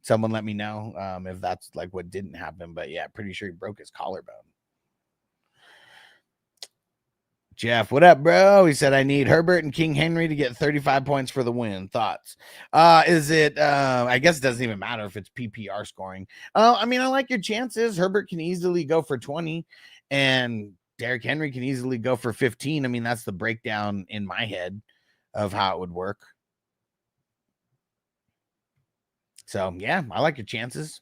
Someone let me know if that's like what didn't happen. But, yeah, pretty sure he broke his collarbone. Jeff, what up, bro? He said, I need Herbert and King Henry to get 35 points for the win. Thoughts? Is it, I guess it doesn't even matter if it's PPR scoring. I mean, I like your chances. Herbert can easily go for 20, and Derrick Henry can easily go for 15. I mean, that's the breakdown in my head of how it would work. So, yeah, I like your chances.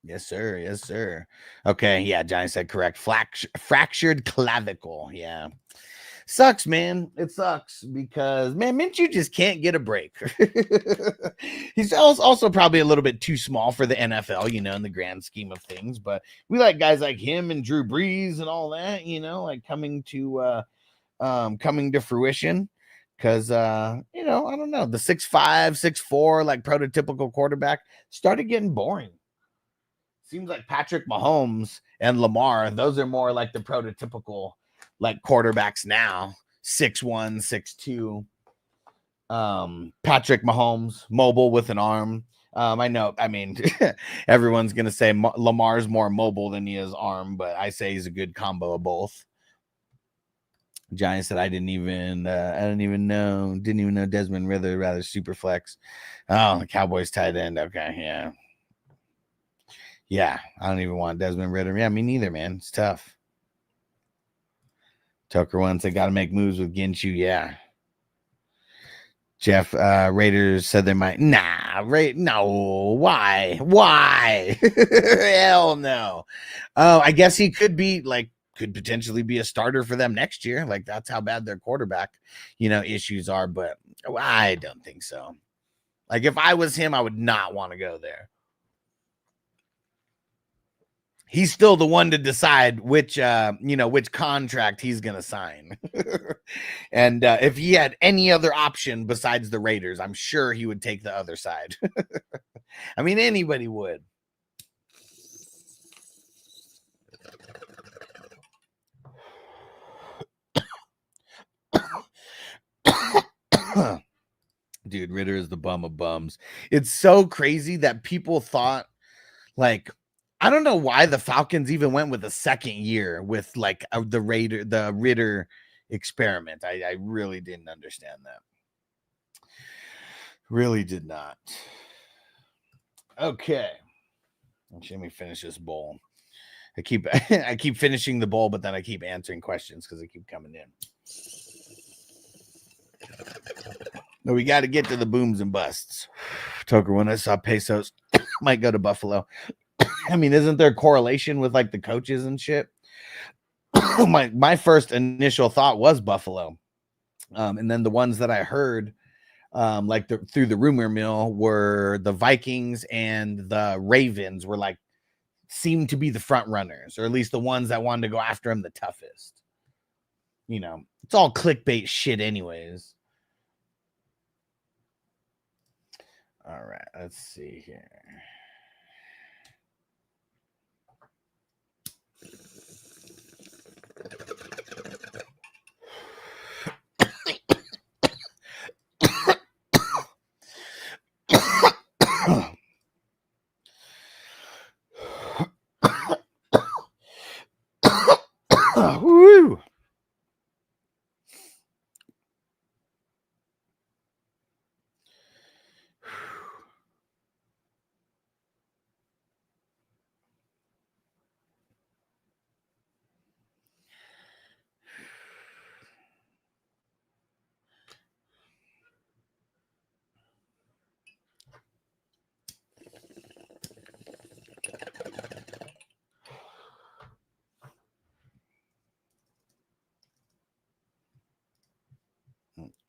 Yes, sir. Yes, sir. Okay. Yeah, Johnny said correct. Fractured clavicle. Yeah. Sucks, man. It sucks because, man, Minshew just can't get a break. He's also probably a little bit too small for the NFL, you know, in the grand scheme of things. But we like guys like him and Drew Brees and all that, you know, like coming to fruition. Because, you know, I don't know, the 6'5", 6'4", like prototypical quarterback started getting boring. Seems like Patrick Mahomes and Lamar, those are more like the prototypical like quarterbacks now. 6'1", 6'2". Patrick Mahomes, mobile with an arm. I know, I mean, everyone's gonna say Lamar's more mobile than he is arm, but I say he's a good combo of both. Giants said I didn't even know Desmond Ridder, rather super flex. Oh, the Cowboys tight end. Okay, yeah. Yeah, I don't even want Desmond Ridder. Yeah, me neither, man. It's tough. Tucker once they got to make moves with Ginshu. Yeah. Jeff Raiders said they might. No. Why? Hell no. Oh, I guess he could potentially be a starter for them next year. Like that's how bad their quarterback, you know, issues are. But I don't think so. Like if I was him, I would not want to go there. He's still the one to decide which contract he's going to sign. And if he had any other option besides the Raiders, I'm sure he would take the other side. I mean, anybody would. Dude, Ridder is the bum of bums. It's so crazy that people thought, like, I don't know why the Falcons even went with a second year with like the Ridder experiment. I really didn't understand that. Really did not. Okay. Let me finish this bowl. I keep finishing the bowl, but then I keep answering questions because they keep coming in. No, we got to get to the booms and busts. Toker, when I saw pesos, might go to Buffalo. I mean, isn't there correlation with like the coaches and shit? my first initial thought was Buffalo. And then the ones that I heard through the rumor mill were the Vikings and the Ravens were like seemed to be the front runners, or at least the ones that wanted to go after him the toughest. You know, it's all clickbait shit anyways. All right, let's see here. Woo.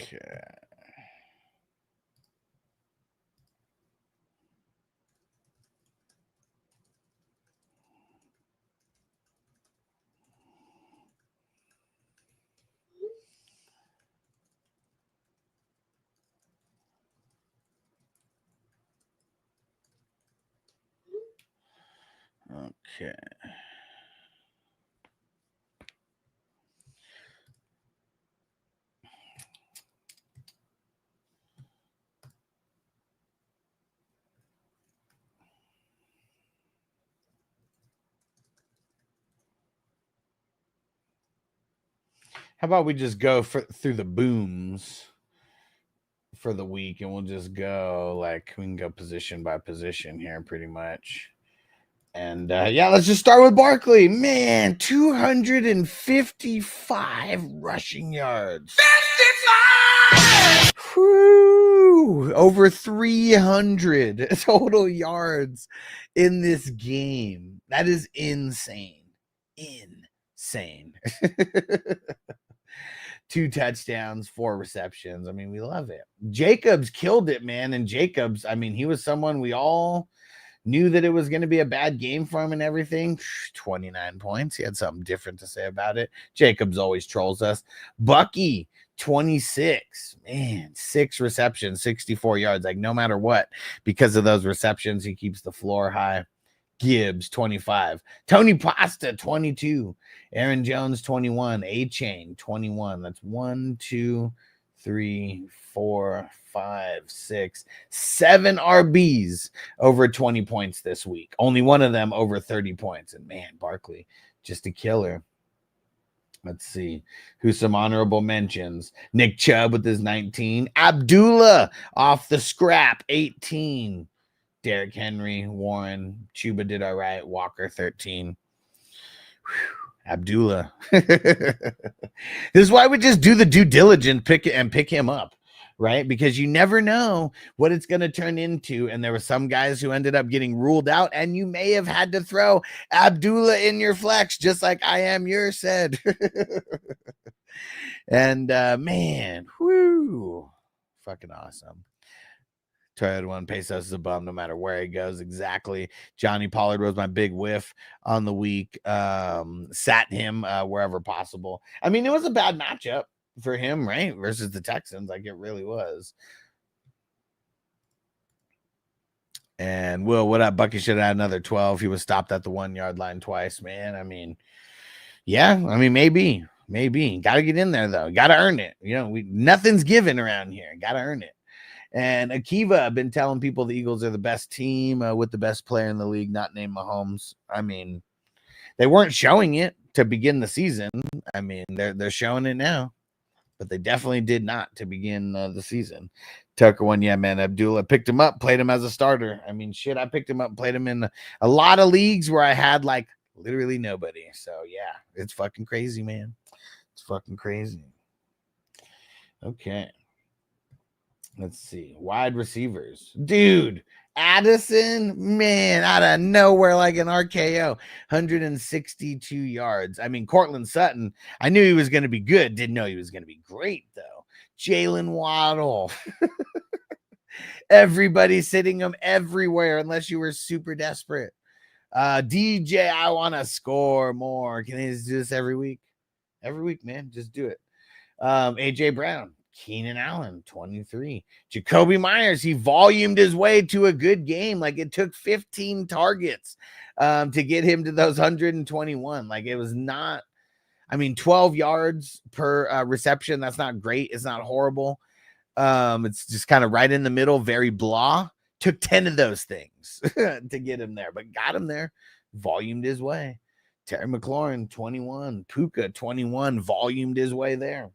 Okay. Okay. How about we just go through the booms for the week, and we'll just go we can go position by position here pretty much. And yeah, let's just start with Barkley. Man, 255 rushing yards. 55! Whew, over 300 total yards in this game. That is insane. Insane. 2 touchdowns, 4 receptions. I mean, we love it. Jacobs killed it, man. And Jacobs, I mean, he was someone we all knew that it was going to be a bad game for him and everything. 29 points. He had something different to say about it. Jacobs always trolls us. Bucky, 26. Man, 6 receptions, 64 yards. Like, no matter what, because of those receptions, he keeps the floor high. Gibbs, 25. Tony Pasta, 22. Aaron Jones, 21. A-Chain, 21. That's 1, 2, 3, 4, 5, 6, 7 RBs over 20 points this week. Only one of them over 30 points. And man, Barkley, just a killer. Let's see who's some honorable mentions. Nick Chubb with his 19. Abdullah off the scrap, 18. Derrick Henry, Warren, Chuba did all right. Walker, 13. Whew. Abdullah. This is why we just do the due diligence pick him up, right? Because you never know what it's going to turn into. And there were some guys who ended up getting ruled out, and you may have had to throw Abdullah in your flex, just like I am yours said. And man, whoo, fucking awesome. Toyota 1 Pesos is a bum no matter where he goes. Exactly. Johnny Pollard was my big whiff on the week. Sat him wherever possible. I mean, it was a bad matchup for him, right? Versus the Texans. Like, it really was. And Will, what up? Bucky should have had another 12. He was stopped at the 1 yard line twice, man. I mean, yeah. I mean, maybe. Got to get in there, though. Got to earn it. You know, nothing's given around here. Got to earn it. And Akiva, I've been telling people the Eagles are the best team with the best player in the league, not named Mahomes. I mean, they weren't showing it to begin the season. I mean, they're showing it now, but they definitely did not to begin the season. Tucker 1, yeah, man. Abdullah picked him up, played him as a starter. I mean, shit, I picked him up and played him in a lot of leagues where I had like literally nobody. So yeah, it's fucking crazy, man. It's fucking crazy. Okay. Let's see. Wide receivers. Dude, Addison, man, out of nowhere like an RKO. 162 yards. I mean, Cortland Sutton, I knew he was going to be good. Didn't know he was going to be great, though. Jalen Waddle. Everybody sitting him everywhere unless you were super desperate. DJ, I want to score more. Can they just do this every week? Every week, man. Just do it. AJ Brown. Keenan Allen, 23. Jacoby Myers, he volumed his way to a good game. Like, it took 15 targets to get him to those 121. Like, it was not, I mean, 12 yards per reception. That's not great. It's not horrible. It's just kind of right in the middle, very blah. Took 10 of those things to get him there, but got him there. Volumed his way. Terry McLaurin, 21. Puka, 21. Volumed his way there.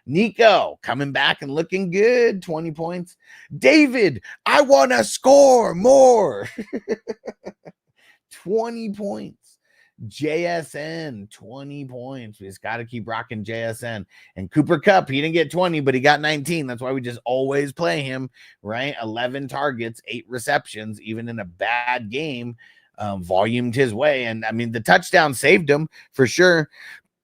Nico coming back and looking good, 20 points. David, I want to score more. 20 points. JSN, 20 points. We just got to keep rocking JSN. And Cooper Kupp, he didn't get 20, but he got 19. That's why we just always play him, right? 11 targets, 8 receptions, even in a bad game, volumed his way. And, I mean, the touchdown saved him for sure.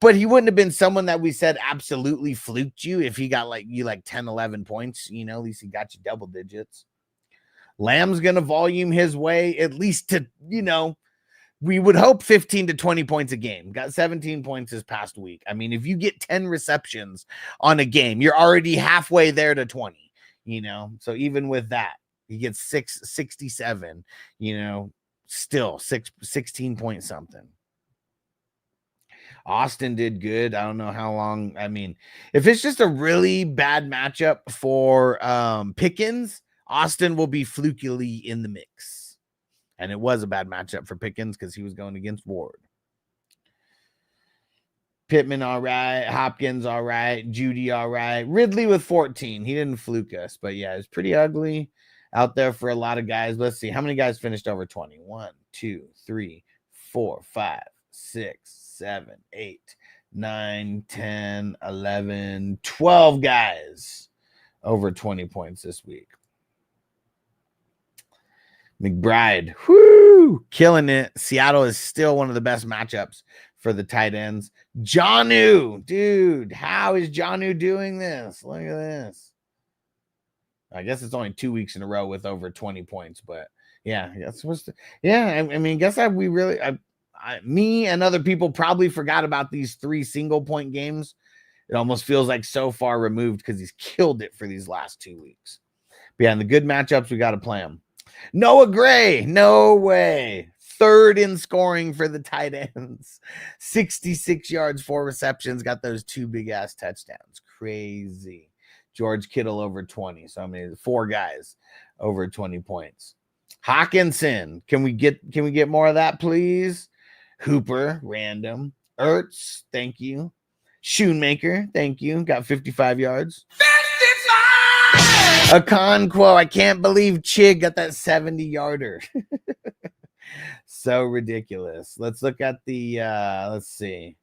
But he wouldn't have been someone that we said absolutely fluked you if he got like 10, 11 points. You know, at least he got you double digits. Lamb's going to volume his way at least to, you know, we would hope 15 to 20 points a game. Got 17 points this past week. I mean, if you get 10 receptions on a game, you're already halfway there to 20, you know. So even with that, he gets 67, you know, still 16 point something. Austin did good. I don't know how long. I mean, if it's just a really bad matchup for Pickens, Austin will be flukily in the mix. And it was a bad matchup for Pickens because he was going against Ward. Pittman, all right. Hopkins, all right. Judy, all right. Ridley with 14. He didn't fluke us, but yeah, it's pretty ugly. out there for a lot of guys. Let's see. How many guys finished over 20? 1, 2, 3, 4, 5, 6, 7, 8, 9, 10, 11, 12 guys over 20 points this week. McBride, whoo, killing it. Seattle is still one of the best matchups for the tight ends. Jonnu, dude, how is Jonnu doing this? Look at this. I guess it's only 2 weeks in a row with over 20 points, but yeah, that's supposed to. Yeah, I mean, guess we really, me and other people probably forgot about these 3 single point games. It almost feels like so far removed because he's killed it for these last 2 weeks. But yeah, in the good matchups, we got to play him. Noah Gray, no way. 3rd in scoring for the tight ends. 66 yards, 4 receptions. Got those 2 big ass touchdowns. Crazy. George Kittle over 20. So I mean, 4 guys over 20 points. Hawkinson, can we get more of that, please? Hooper, random. Ertz, thank you. Shoemaker, thank you. Got 55 yards. 55! Okonkwo, I can't believe Chig got that 70-yarder. So ridiculous. Let's look at the, let's see.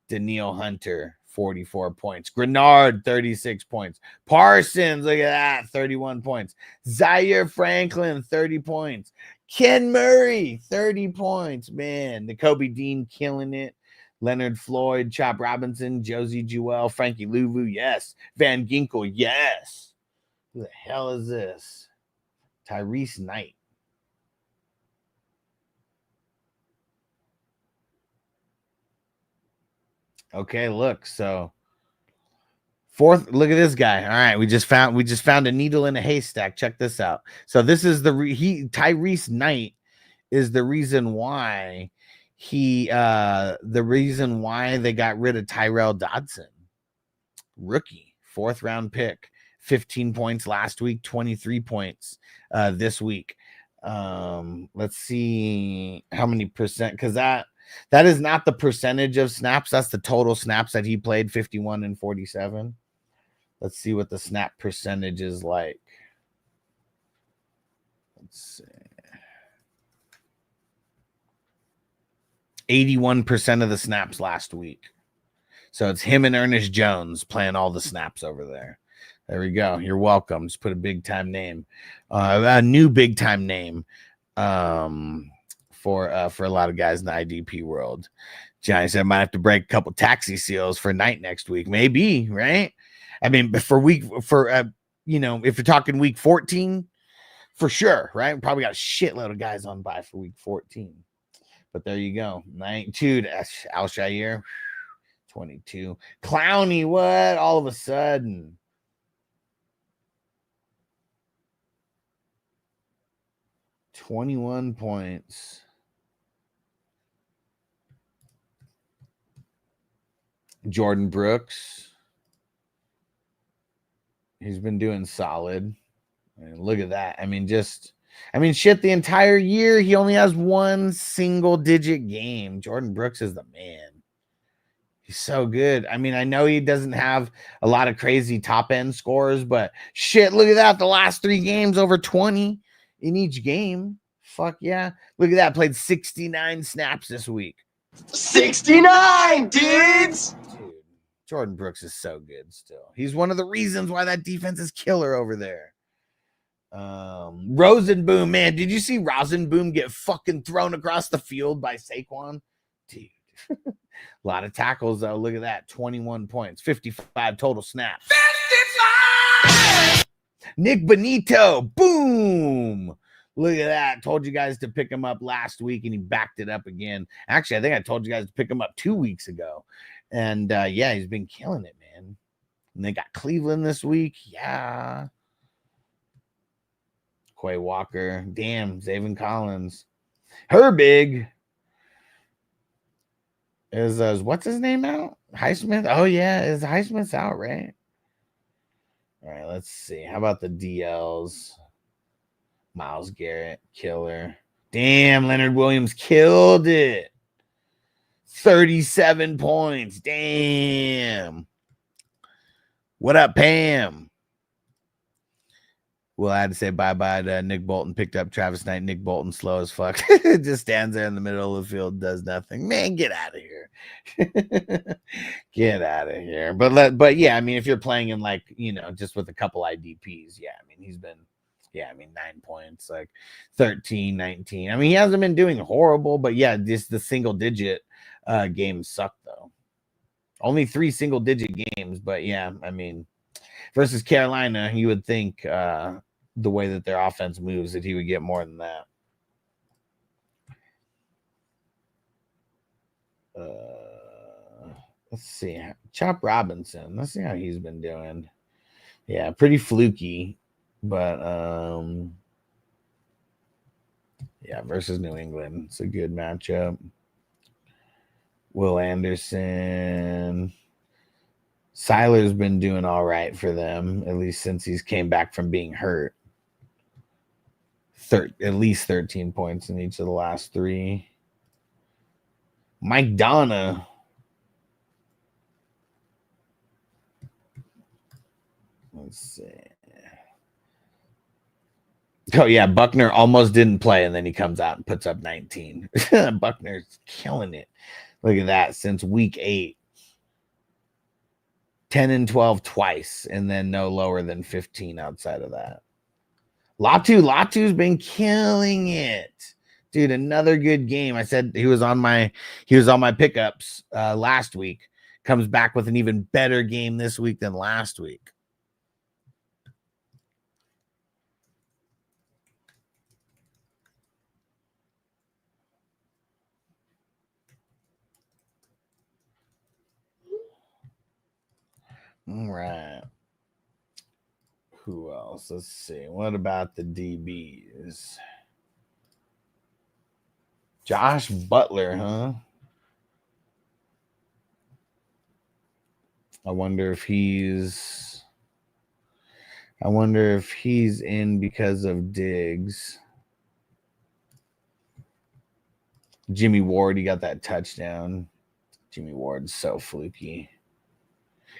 Daniil Hunter, 44 points. Grenard, 36 points. Parsons, look at that, 31 points. Zaire Franklin, 30 points. Ken Murray, 30 points. Man, Nakobe Dean killing it. Leonard Floyd, Chop Robinson, Josie Jewell, Frankie Louvu, yes. Van Ginkel, yes. Who the hell is this? Tyrese Knight. Okay, look, so 4th, look at this guy. All right, we just found a needle in a haystack. Check this out. So this is Tyrese Knight is the reason why they got rid of Tyrell Dodson. Rookie, 4th round pick, 15 points last week, 23 points this week. Let's see how many percent, because that is not the percentage of snaps. That's the total snaps that he played, 51 and 47. Let's see what the snap percentage is like. Let's see. 81% of the snaps last week. So it's him and Ernest Jones playing all the snaps over there. There we go. You're welcome. Just put a big time name, a new big time name for a lot of guys in the IDP world. Johnny said, I might have to break a couple taxi seals for Knight next week. Maybe, right? I mean, if you're talking week 14, for sure, right? We probably got a shitload of guys on bye for week 14. But there you go. 92, Alshire, 22. Clowney, what? All of a sudden. $21 points. Jordan Brooks. He's been doing solid. And look at that. Shit, the entire year, he only has 1 single-digit game. Jordan Brooks is the man. He's so good. I mean, I know he doesn't have a lot of crazy top-end scores, but shit, look at that. The last 3 games over 20 in each game. Fuck yeah. Look at that. Played 69 snaps this week. 69, dudes! Dude, Jordan Brooks is so good still. He's one of the reasons why that defense is killer over there. Rosenboom, man. Did you see Rosenboom get fucking thrown across the field by Saquon? Dude. A lot of tackles, though. Look at that. 21 points. 55 total snaps. 55! Nick Benito. Boom. Look at that. Told you guys to pick him up last week, and he backed it up again. Actually, I think I told you guys to pick him up 2 weeks ago. And, yeah, he's been killing it, man. And they got Cleveland this week. Yeah. Quay Walker. Damn, Zaven Collins. Herbig. Is what's his name out? Highsmith? Oh, yeah. Is Highsmith's out, right? All right, let's see. How about the DLs? Myles Garrett, killer. Damn, Leonard Williams killed it. 37 points. Damn. What up, Pam? Well, I had to say bye-bye to Nick Bolton. Picked up Travis Knight. Nick Bolton slow as fuck. Just stands there in the middle of the field, does nothing. Man, get out of here. Get out of here. But yeah, I mean, if you're playing in like, you know, just with a couple IDPs, yeah, I mean, he's been, yeah, I mean, 9 points, like 13, 19. I mean, he hasn't been doing horrible, but yeah, just the single digit games suck though. Only 3 single digit games, but yeah, I mean, versus Carolina, you would think the way that their offense moves that he would get more than that. Let's see. Chop Robinson. Let's see how he's been doing. Yeah, pretty fluky, but yeah, versus New England. It's a good matchup. Will Anderson. Seiler's been doing all right for them, at least since he's came back from being hurt. At least 13 points in each of the last 3. Mike Donna. Let's see. Oh, yeah, Buckner almost didn't play, and then he comes out and puts up 19. Buckner's killing it. Look at that. Since week 8. 10 and 12 twice, and then no lower than 15 outside of that. Latu's been killing it. Dude, another good game. I said he was on my pickups last week. Comes back with an even better game this week than last week. All right. Who else? Let's see. What about the DBs? Josh Butler, huh? I wonder if he's in because of Diggs. Jimmy Ward, he got that touchdown. Jimmy Ward's so fluky.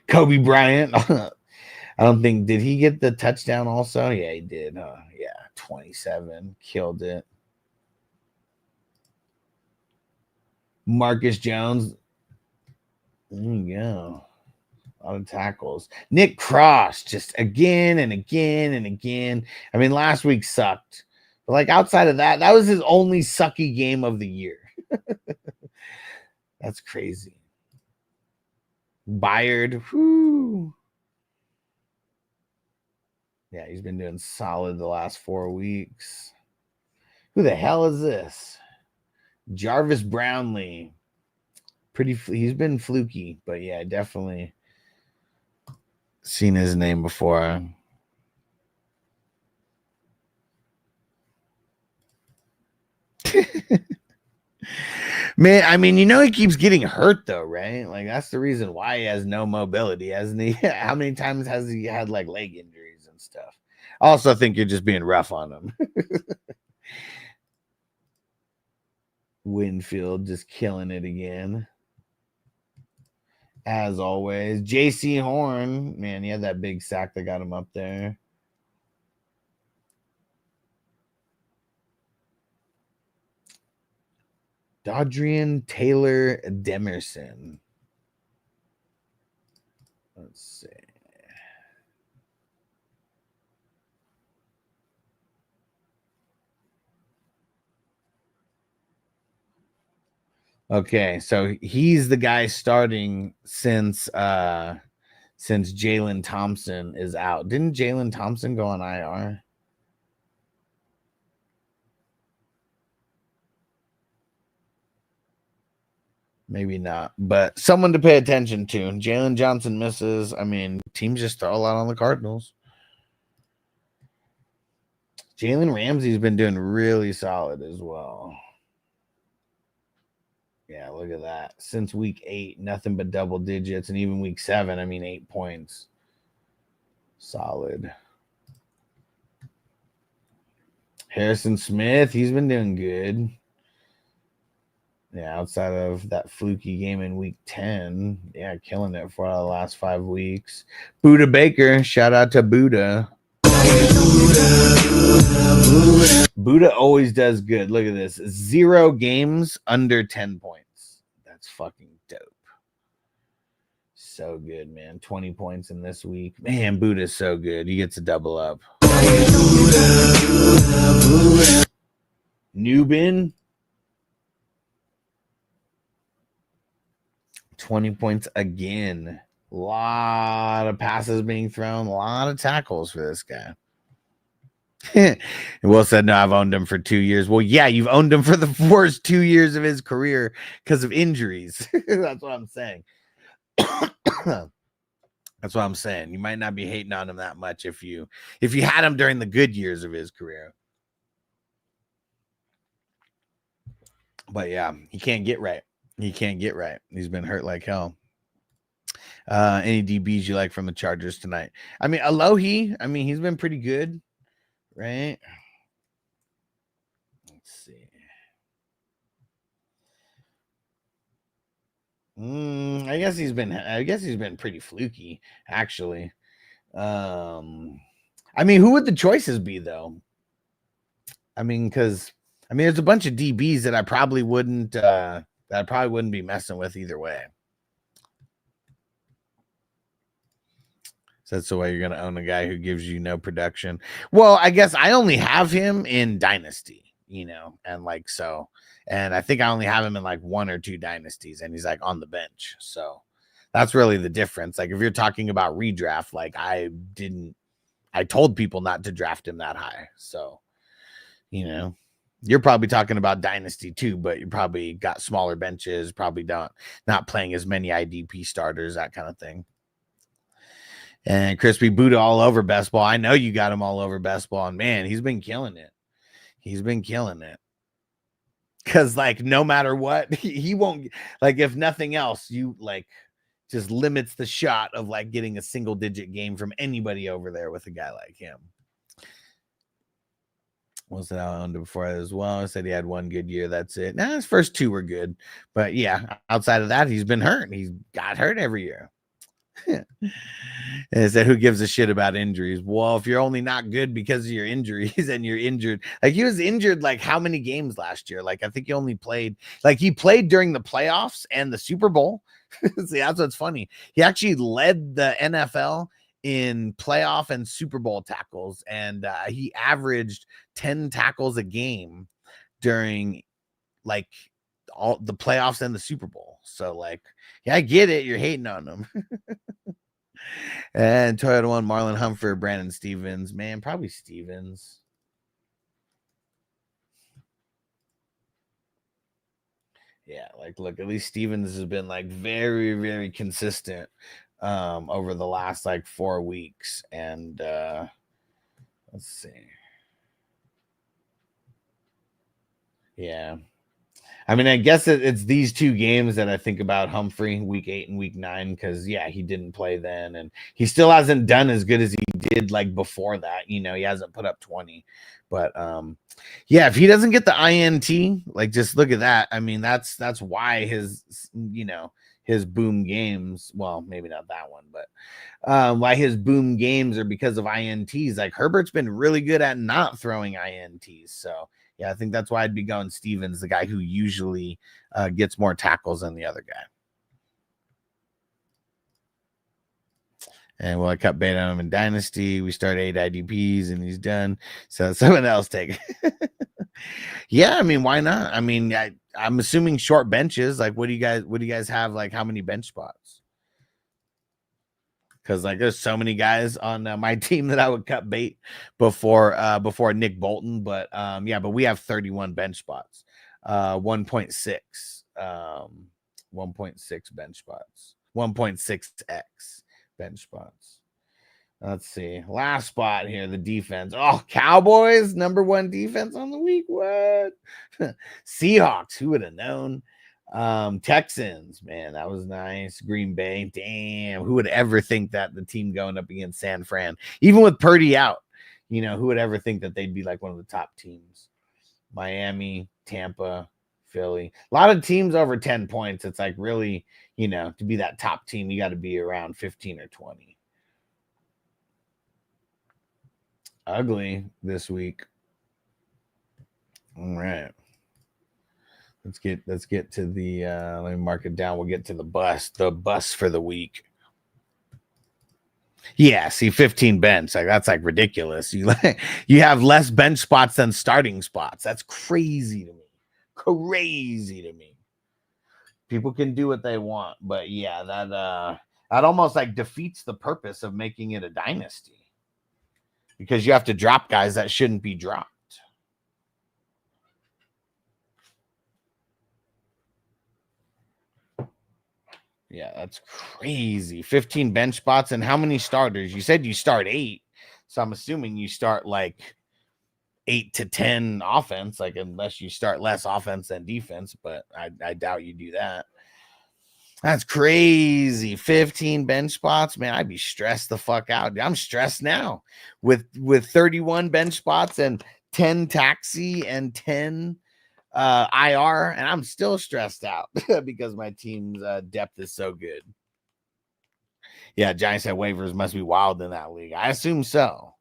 Kobe Bryant. I don't think, did he get the touchdown also? Yeah, he did. Yeah, 27. Killed it. Marcus Jones. There you go. A lot of tackles. Nick Cross, just again and again and again. I mean, last week sucked. But like outside of that, that was his only sucky game of the year. That's crazy. Byard. Whoo. Yeah, he's been doing solid the last 4 weeks. Who the hell is this? Jarvis Brownlee. He's been fluky, but yeah, definitely seen his name before. Man, I mean, you know he keeps getting hurt though, right? Like that's the reason why he has no mobility, hasn't he? How many times has he had like leg injuries and stuff? I also think you're just being rough on him. Winfield just killing it again. As always. JC Horn. Man, he had that big sack that got him up there. Dodrian Taylor Demerson. Let's see. Okay, so he's the guy starting since Jalen Thompson is out. Didn't Jalen Thompson go on IR? Maybe not, but someone to pay attention to. Jalen Johnson misses. I mean, teams just throw a lot on the Cardinals. Jalen Ramsey's been doing really solid as well. Yeah, look at that. Since week 8, nothing but double digits. And even week 7, I mean, 8 points. Solid. Harrison Smith, he's been doing good. Yeah, outside of that fluky game in week 10. Yeah, killing it for the last 5 weeks. Buda Baker, shout out to Buda. Buddha always does good. Look at this. 0 games under 10 points. That's fucking dope. So good, man. 20 points in this week. Man, Buddha's so good. He gets a double up. Newbin. 20 points again. A lot of passes being thrown. A lot of tackles for this guy. Will said, no, I've owned him for 2 years. Well, yeah, you've owned him for the first 2 years of his career because of injuries. That's what I'm saying. That's what I'm saying. You might not be hating on him that much if you had him during the good years of his career. But yeah, he can't get right. He can't get right. He's been hurt like hell. Any DBs you like from the Chargers tonight? I mean, Alohi, I mean, he's been pretty good, right? Let's see. I guess he's been pretty fluky, actually. I mean, who would the choices be though? I mean, because there's a bunch of DBs that I probably wouldn't be messing with either way. So that's the way you're going to own a guy who gives you no production. Well, I guess I only have him in Dynasty, and like so. And I think I only have him in like 1 or 2 dynasties, and he's like on the bench. So that's really the difference. Like if you're talking about redraft, like I told people not to draft him that high. So, you're probably talking about dynasty too, but you probably got smaller benches, probably not playing as many IDP starters, that kind of thing. And Crispy Buddha all over best ball. I know you got him all over best ball, and man, he's been killing it. Because like no matter what, he won't, like if nothing else, you like just limits the shot of like getting a single digit game from anybody over there with a guy like him. Was that I owned him before as well? I said he had 1 good year. That's it. Nah, his first 2 were good, but yeah, outside of that, he's been hurt. He's got hurt every year. And it said, who gives a shit about injuries? Well, if you're only not good because of your injuries and you're injured, like he was injured like how many games last year? Like I think he only played, like he played during the playoffs and the Super Bowl. See, that's what's funny. He actually led the NFL in playoff and Super Bowl tackles, and he averaged 10 tackles a game during like all the playoffs and the Super Bowl. So like, yeah, I get it. You're hating on him. And Toyota 1, Marlon Humphrey, Brandon Stevens. Man, probably Stevens. Yeah, like look, at least Stevens has been like very, very consistent over the last like 4 weeks. And let's see. Yeah. I mean, I guess it's these 2 games that I think about Humphrey, week 8 and week 9, because yeah, he didn't play then, and he still hasn't done as good as he did like before that. He hasn't put up 20, but yeah, if he doesn't get the INT, like just look at that. I mean, that's why his his boom games. Well, maybe not that one, but why his boom games are because of INTs. Like Herbert's been really good at not throwing INTs, so. Yeah, I think that's why I'd be going Stevens, the guy who usually gets more tackles than the other guy. And I cut bait on him in Dynasty. We start 8 IDPs and he's done. So someone else take it. Yeah, I mean, why not? I mean, I'm assuming short benches. Like, what do you guys have? Like, how many bench spots? Because like there's so many guys on my team that I would cut bait before Nick Bolton, but but we have 31 bench spots, 1.6 bench spots, 1.6x bench spots. Let's see, last spot here, the defense. Oh, Cowboys, number 1 defense on the week. What? Seahawks, who would have known? Texans, man, that was nice. Green Bay, damn, who would ever think that the team going up against San Fran, even with Purdy out, who would ever think that they'd be like one of the top teams? Miami, Tampa, Philly, a lot of teams over 10 points. It's like really, to be that top team, you got to be around 15 or 20. Ugly this week. All right. Let's get to the let me mark it down. We'll get to the bus for the week. Yeah, see 15 bench. Like that's like ridiculous. You have less bench spots than starting spots. That's crazy to me. Crazy to me. People can do what they want, but yeah, that almost like defeats the purpose of making it a dynasty. Because you have to drop guys that shouldn't be dropped. Yeah, that's crazy. 15 bench spots and how many starters? You said you start 8. So I'm assuming you start like 8 to 10 offense, like unless you start less offense than defense, but I doubt you do that. That's crazy. 15 bench spots, man. I'd be stressed the fuck out. I'm stressed now with 31 bench spots and 10 taxi and 10 IR, and I'm still stressed out because my team's depth is so good. Yeah, Giants at waivers must be wild in that league. I assume so.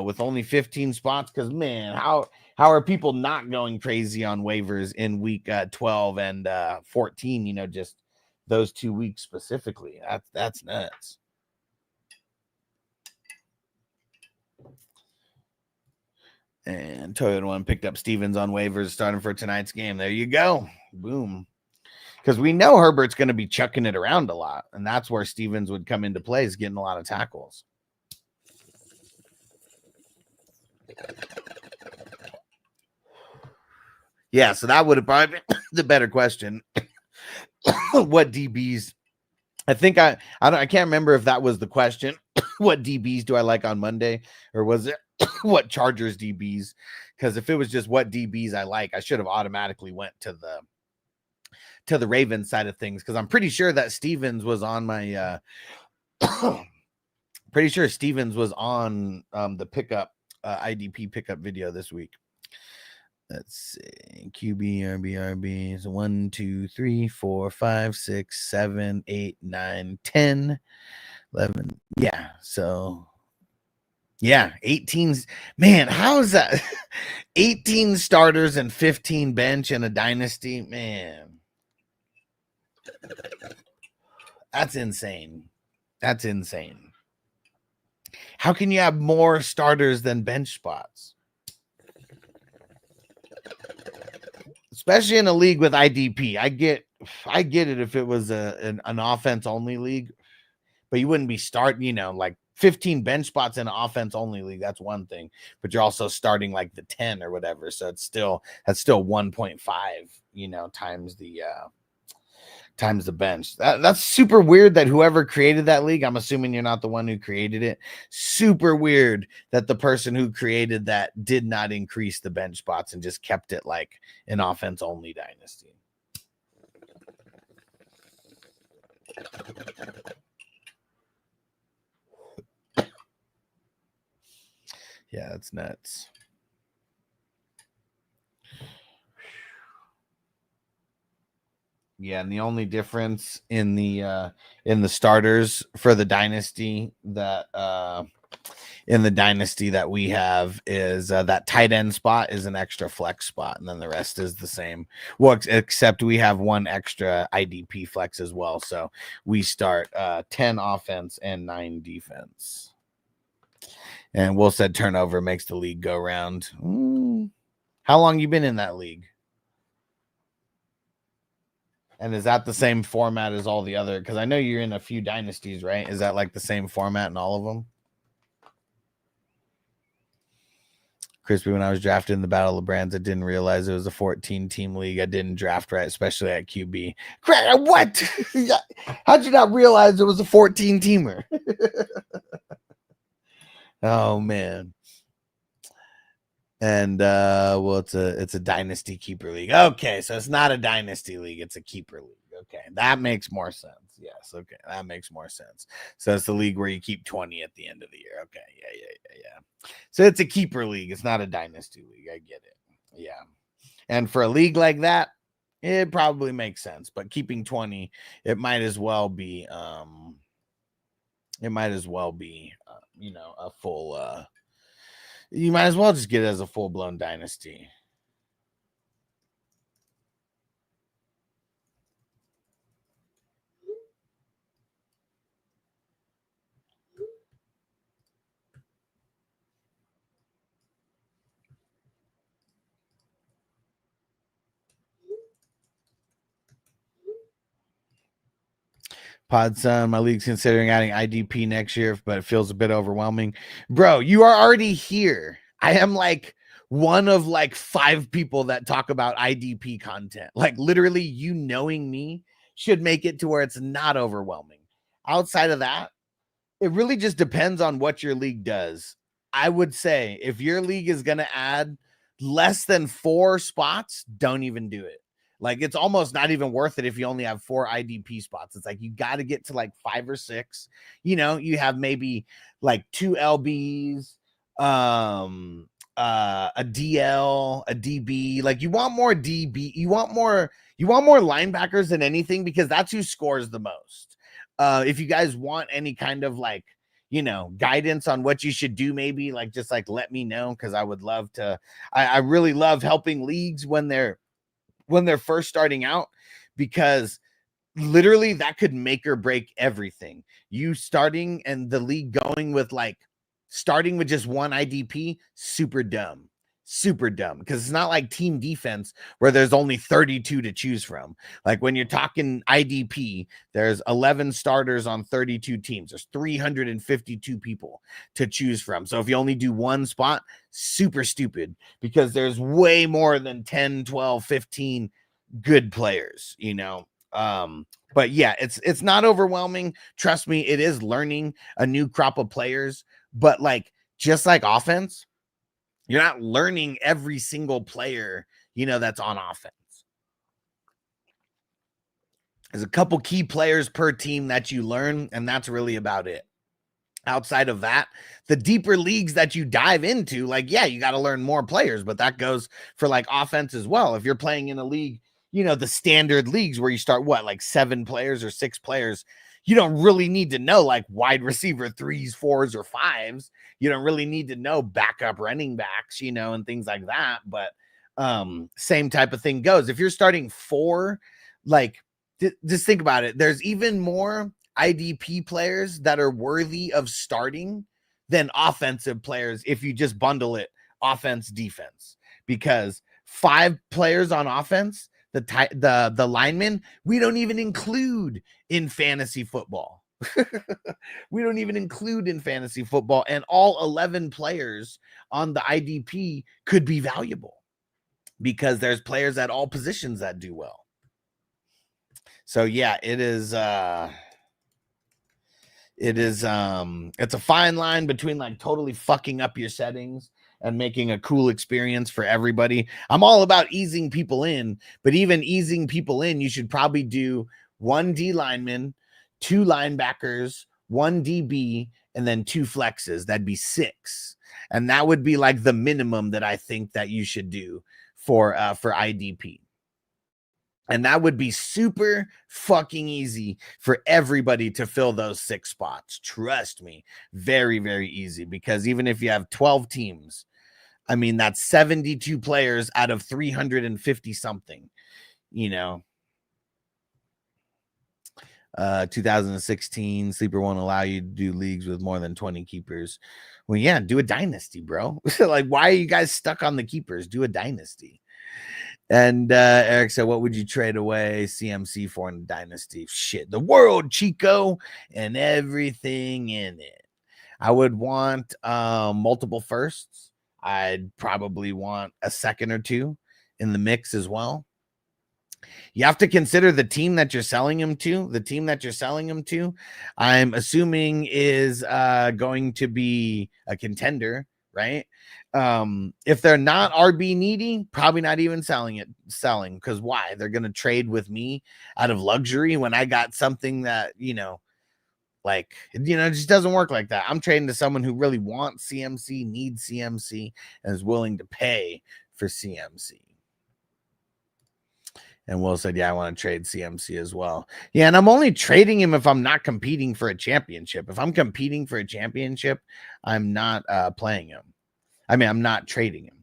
With only 15 spots, because man, how are people not going crazy on waivers in week 12 and 14? You know, just those 2 weeks specifically. That's nuts. And Toyota One picked up Stevens on waivers starting for tonight's game. There you go. Boom. Because we know Herbert's going to be chucking it around a lot. And that's where Stevens would come into play, is getting a lot of tackles. Yeah, so that would have probably been the better question. What DBs? I think I can't remember if that was the question. What DBs do I like on Monday? Or was it what Chargers DBs? Because if it was just what DBs I like, I should have automatically went to the Ravens side of things, because I'm pretty sure that Stevens was on my pretty sure Stevens was on the pickup IDP pickup video this week. Let's see. QB, RB, is 1, 2, 3, 4, 5, 6, 7, 8, 9, 10, 11. Yeah, so yeah, 18. Man, how is that? 18 starters and 15 bench in a dynasty, man. That's insane. That's insane. How can you have more starters than bench spots? Especially in a league with IDP. I get it if it was an offense only league, but you wouldn't be starting, like 15 bench spots in an offense only league. That's one thing, but you're also starting like the 10 or whatever. So that's still 1.5, times the bench. That's super weird that whoever created that league, I'm assuming you're not the one who created it. Super weird that the person who created that did not increase the bench spots and just kept it like an offense only dynasty. Yeah, that's nuts. Yeah, and the only difference in the starters for the dynasty that we have is that tight end spot is an extra flex spot, and then the rest is the same. Well, except we have one extra IDP flex as well, so we start 10 offense and 9 defense. And Will said turnover makes the league go round. How long you been in that league? And is that the same format as all the other? Because I know you're in a few dynasties, right? Is that like the same format in all of them? Crispy, when I was drafted in the Battle of the Brands, I didn't realize it was a 14-team league. I didn't draft right, especially at QB. What? How'd you not realize it was a 14-teamer? Oh, man. And it's a dynasty keeper league. Okay, so it's not a dynasty league, it's a keeper league. Okay, that makes more sense. Yes, okay, that makes more sense. So it's the league where you keep 20 at the end of the year. Okay, yeah. So it's a keeper league, it's not a dynasty league. I get it. Yeah. And for a league like that, it probably makes sense. But keeping 20, it might as well be a full You might as well just get it as a full-blown dynasty. Podson, my league's considering adding IDP next year, but it feels a bit overwhelming. Bro, you are already here. I am like one of like 5 people that talk about IDP content. Like literally, you knowing me should make it to where it's not overwhelming. Outside of that, it really just depends on what your league does. I would say if your league is going to add less than 4 spots, don't even do it. Like it's almost not even worth it if you only have 4 IDP spots. It's like you got to get to like 5 or 6. You know, you have maybe like 2 LBs, a DL, a DB. Like you want more DB, you want more linebackers than anything because that's who scores the most. If you guys want any kind of like, you know, guidance on what you should do, maybe like just like let me know, because I would love to. I really love helping leagues when they're first starting out, because literally that could make or break everything. You starting and the league going with like starting with just 1 IDP, super dumb, because it's not like team defense where there's only 32 to choose from. Like when you're talking IDP, there's 11 starters on 32 teams. There's 352 people to choose from. So if you only do 1 spot, super stupid, because there's way more than 10, 12, 15 good players, you know. But yeah, it's not overwhelming. Trust me, it is learning a new crop of players, but like just like offense, you're not learning every single player, you know, that's on offense. There's a couple key players per team that you learn, and that's really about it. Outside of that, the deeper leagues that you dive into, like, yeah, you got to learn more players, but that goes for like offense as well. If you're playing in a league, you know, the standard leagues where you start like 7 players or 6 players, you don't really need to know like wide receiver 3s, 4s, or 5s. You don't really need to know backup running backs, you know, and things like that. But same type of thing goes. If you're starting 4, like just think about it. There's even more IDP players that are worthy of starting than offensive players if you just bundle it offense, defense, because 5 players on offense, the linemen, we don't even include in fantasy football. We don't even include in fantasy football, and all 11 players on the IDP could be valuable because there's players at all positions that do well. So yeah, it's a fine line between like totally fucking up your settings and making a cool experience for everybody. I'm all about easing people in, but even easing people in, you should probably do 1 D lineman, 2 linebackers, 1 DB, and then 2 flexes. That'd be 6. And that would be like the minimum that I think that you should do for IDP. And that would be super fucking easy for everybody to fill those 6 spots. Trust me, very, very easy, because even if you have 12 teams, I mean, that's 72 players out of 350 something, you know. 2016 Sleeper won't allow you to do leagues with more than 20 keepers. Well, yeah, do a dynasty, bro. Like, why are you guys stuck on the keepers? Do a dynasty. And Eric said, what would you trade away CMC for in a dynasty? Shit, the world, Chico, and everything in it. I would want multiple firsts. I'd probably want a second or 2 in the mix as well. You have to consider the team that you're selling him to. The team that you're selling him to, I'm assuming, is going to be a contender, right? If they're not RB needy, probably not even selling, because why? They're going to trade with me out of luxury when I got something that, you know, like, you know, it just doesn't work like that. I'm trading to someone who really wants CMC, needs CMC, and is willing to pay for CMC. And Will said, yeah, I want to trade CMC as well. Yeah, and I'm only trading him if I'm not competing for a championship. If I'm competing for a championship, I'm not playing him. I mean, I'm not trading him.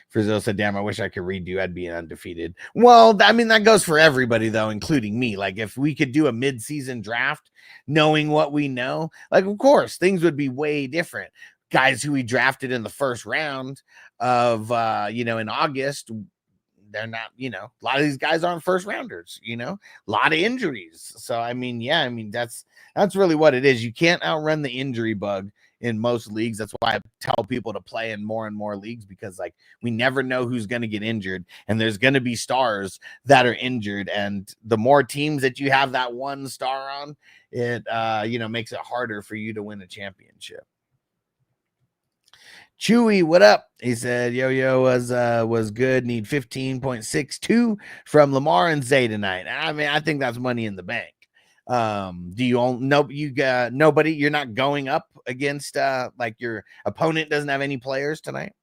Frizzle said, damn, I wish I could redo. I'd be undefeated. Well, I mean, that goes for everybody, though, including me. Like, if we could do a mid-season draft, knowing what we know, like, of course, things would be way different. Guys who we drafted in the first round of, in August, they're not, a lot of these guys aren't first rounders, a lot of injuries. So, I mean, yeah, that's really what it is. You can't outrun the injury bug in most leagues. That's why I tell people to play in more and more leagues, because like we never know who's going to get injured, and there's going to be stars that are injured, and the more teams that you have that one star on, it makes it harder for you to win a championship. Chewy, what up? He said Yo-Yo was good. Need 15.62 from Lamar and Zay tonight. I mean, I think that's money in the bank. Do you own you got nobody? You're not going up against like your opponent doesn't have any players tonight?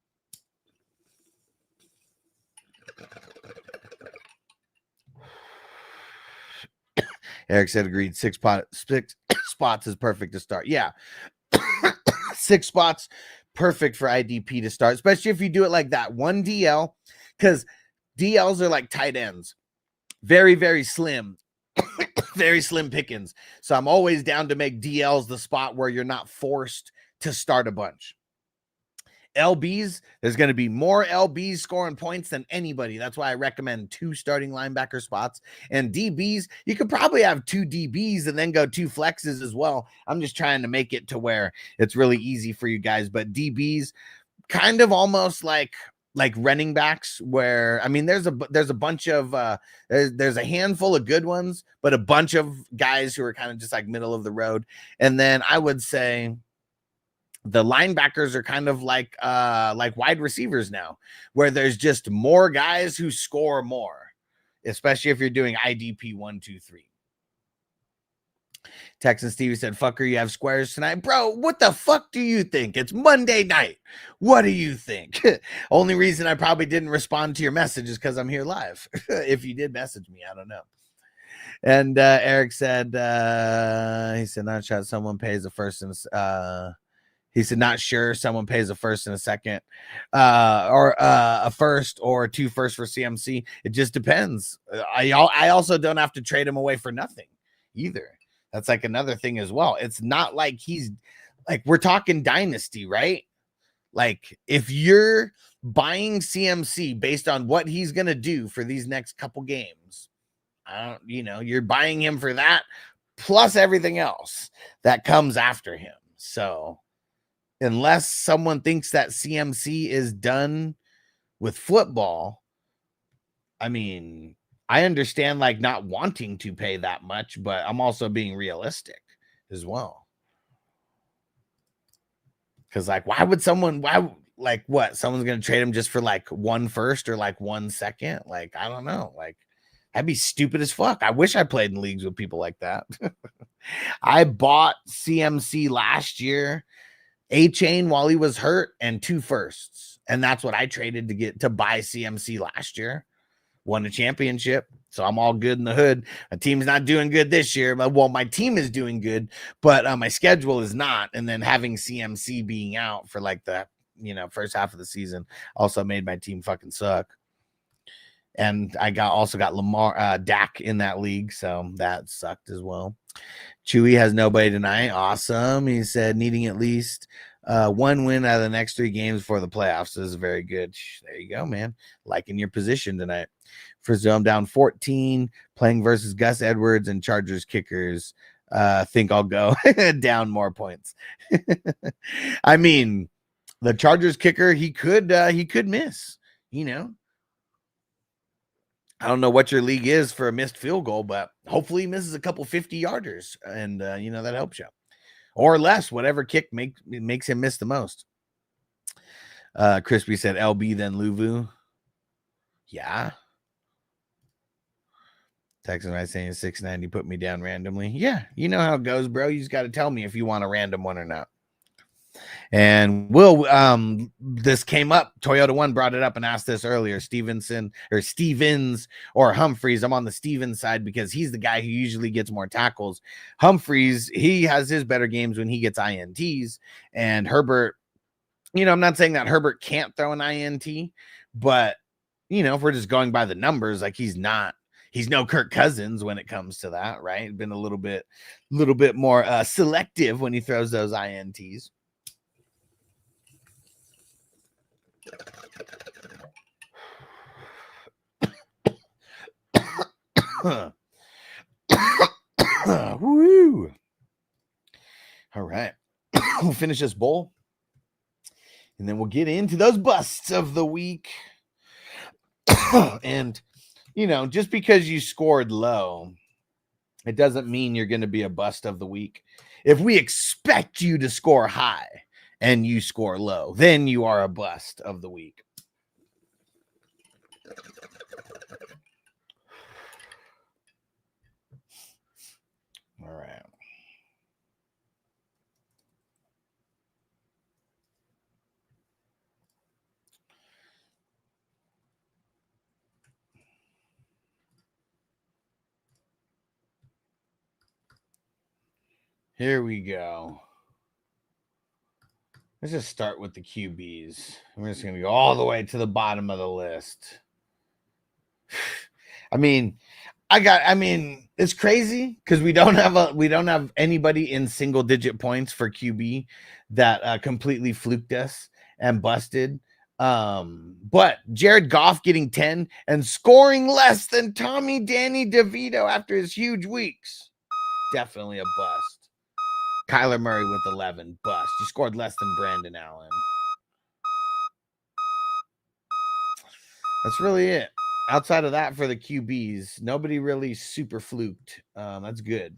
Eric said agreed. Six spots is perfect to start. Yeah. 6 spots, perfect for IDP to start, especially if you do it like that. One DL, because DLs are like tight ends. Very, very slim. Very slim pickings. So I'm always down to make DLs the spot where you're not forced to start a bunch. LBs, there's going to be more LBs scoring points than anybody. That's why I recommend 2 starting linebacker spots. And DBs, you could probably have 2 DBs and then go 2 flexes as well. I'm just trying to make it to where it's really easy for you guys. But DBs, kind of almost like running backs, where I mean there's a bunch of there's a handful of good ones, but a bunch of guys who are kind of just like middle of the road. And then I would say the linebackers are kind of like wide receivers now, where there's just more guys who score more, especially if you're doing IDP 1, 2, 3. Texan Stevie said, fucker, you have squares tonight. Bro, what the fuck do you think? It's Monday night. What do you think? Only reason I probably didn't respond to your message is because I'm here live. If you did message me, I don't know. And Eric said, he said, not sure someone pays the first and he said, not sure someone pays a first and a second, or a first or 2 firsts for CMC. It just depends. I also don't have to trade him away for nothing either. That's like another thing as well. It's not like he's like, we're talking dynasty, right? Like if you're buying CMC based on what he's going to do for these next couple games, you're buying him for that plus everything else that comes after him. So unless someone thinks that CMC is done with football, I mean, I understand like not wanting to pay that much, but I'm also being realistic as well. Because like, someone's going to trade him just for like 1 first or like 1 second? Like, I don't know. Like, that'd be stupid as fuck. I wish I played in leagues with people like that. I bought CMC last year, A-Chain while he was hurt, and 2 firsts. And that's what I traded to buy CMC last year. Won a championship, so I'm all good in the hood. My team's not doing good this year, but well, my team is doing good, but my schedule is not. And then having CMC being out for like the first half of the season also made my team fucking suck. And I also got Lamar Dak in that league, so that sucked as well. Chewy has nobody tonight. Awesome. He said needing at least 1 win out of the next 3 games for the playoffs. This is very good. There you go, man. Liking your position tonight. Frizzo, I'm down 14, playing versus Gus Edwards and Chargers kickers. Think I'll go down more points. I mean, the Chargers kicker, he could miss, I don't know what your league is for a missed field goal, but hopefully he misses a couple 50-yarders, and that helps you. Or less, whatever kick makes him miss the most. Crispy said LB, then Luvu. Yeah. Texan right saying 690 put me down randomly. Yeah, you know how it goes, bro. You just got to tell me if you want a random one or not. And this came up. Toyota One brought it up and asked this earlier. Stevens or Humphreys. I'm on the Stevens side because he's the guy who usually gets more tackles. Humphreys, he has his better games when he gets INTs, and Herbert I'm not saying that Herbert can't throw an INT, but if we're just going by the numbers, like he's no Kirk Cousins when it comes to that, right? Been a little bit more selective when he throws those INTs. Woo! All right, we'll finish this bowl, and then we'll get into those busts of the week. And just because you scored low, it doesn't mean you're going to be a bust of the week. If we expect you to score high and you score low, then you are a bust of the week. All right. Here we go. Let's just start with the QBs. We're just going to go all the way to the bottom of the list. It's crazy because we don't have anybody in single digit points for QB that completely fluked us and busted. But Jared Goff getting 10 and scoring less than Tommy Danny DeVito after his huge weeks. Definitely a bust. Kyler Murray with 11, bust. You scored less than Brandon Allen. That's really it. Outside of that, for the QBs, nobody really super fluked. That's good.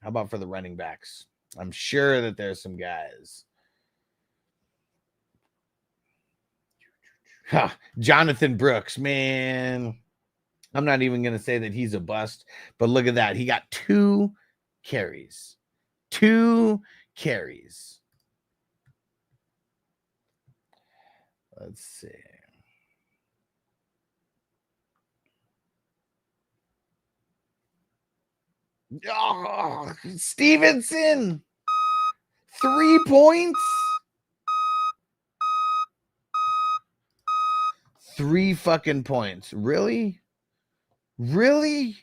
How about for the running backs? I'm sure that there's some guys. Jonathan Brooks, man. I'm not even going to say that he's a bust, but look at that. He got 2 carries. 2 carries. Let's see. Oh, Stevenson. 3 points. 3 fucking points. Really? Really?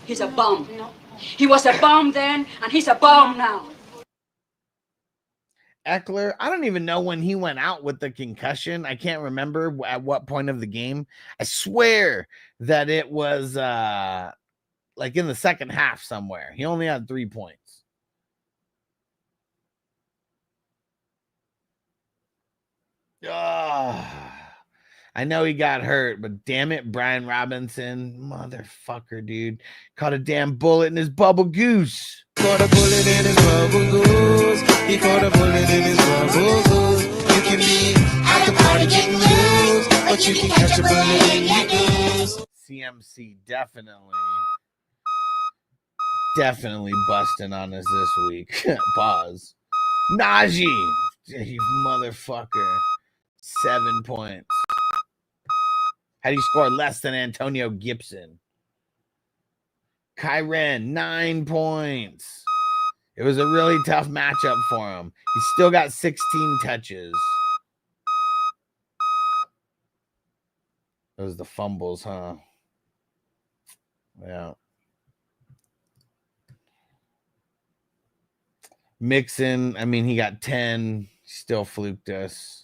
He's a bum. He was a bum then, and he's a bum now. Eckler, I don't even know when he went out with the concussion. I can't remember at what point of the game. I swear that it was like in the second half somewhere. He only had 3 points. I know he got hurt, but damn it, Brian Robinson, motherfucker, dude, caught a damn bullet in his bubble goose. Caught a bullet in his bubble goose. He caught a bullet in his bubble goose. You can be at the party getting loose, but you can catch a bullet in your goose. CMC definitely busting on us this week. Pause. Najee, you motherfucker, 7 points. How do you score less than Antonio Gibson? Kyren, 9 points. It was a really tough matchup for him. He still got 16 touches. Those the fumbles, huh? Yeah. Mixon, he got 10. Still fluked us.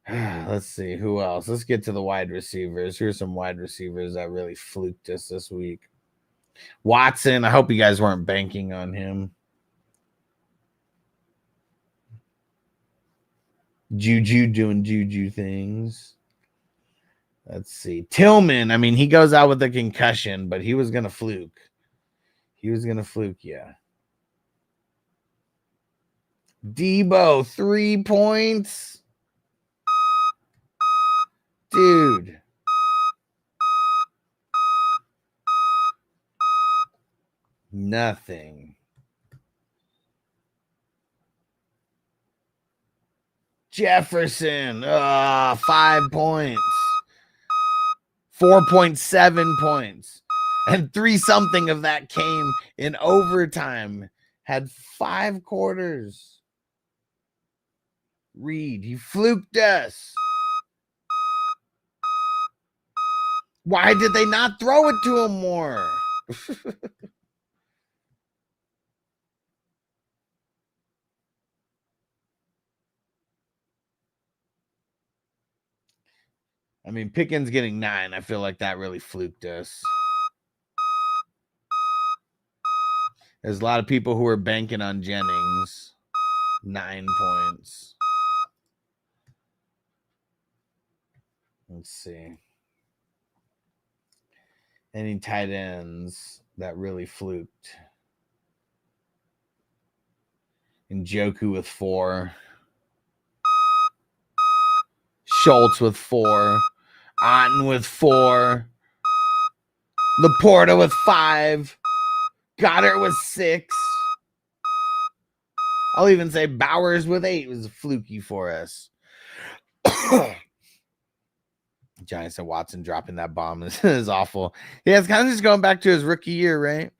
Let's see who else. Let's get to the wide receivers. Here's some wide receivers that really fluked us this week. Watson, I hope you guys weren't banking on him. Juju doing Juju things. Let's see. Tillman, he goes out with a concussion, but he was going to fluke. Yeah. Debo, 3 points. Dude. Nothing. Jefferson, 5 points. 4.7 points. And 3 something of that came in overtime. Had 5 quarters. Reed, he fluked us. Why did they not throw it to him more? I mean, Pickens getting 9. I feel like that really fluked us. There's a lot of people who are banking on Jennings. 9 points. Let's see. Any tight ends that really fluked? Njoku with 4. Schultz with 4. Otten with 4. Laporta with 5. Goddard with 6. I'll even say Bowers with 8 was fluky for us. Giants and Watson dropping that bomb is awful. Yeah, it's kind of just going back to his rookie year, right?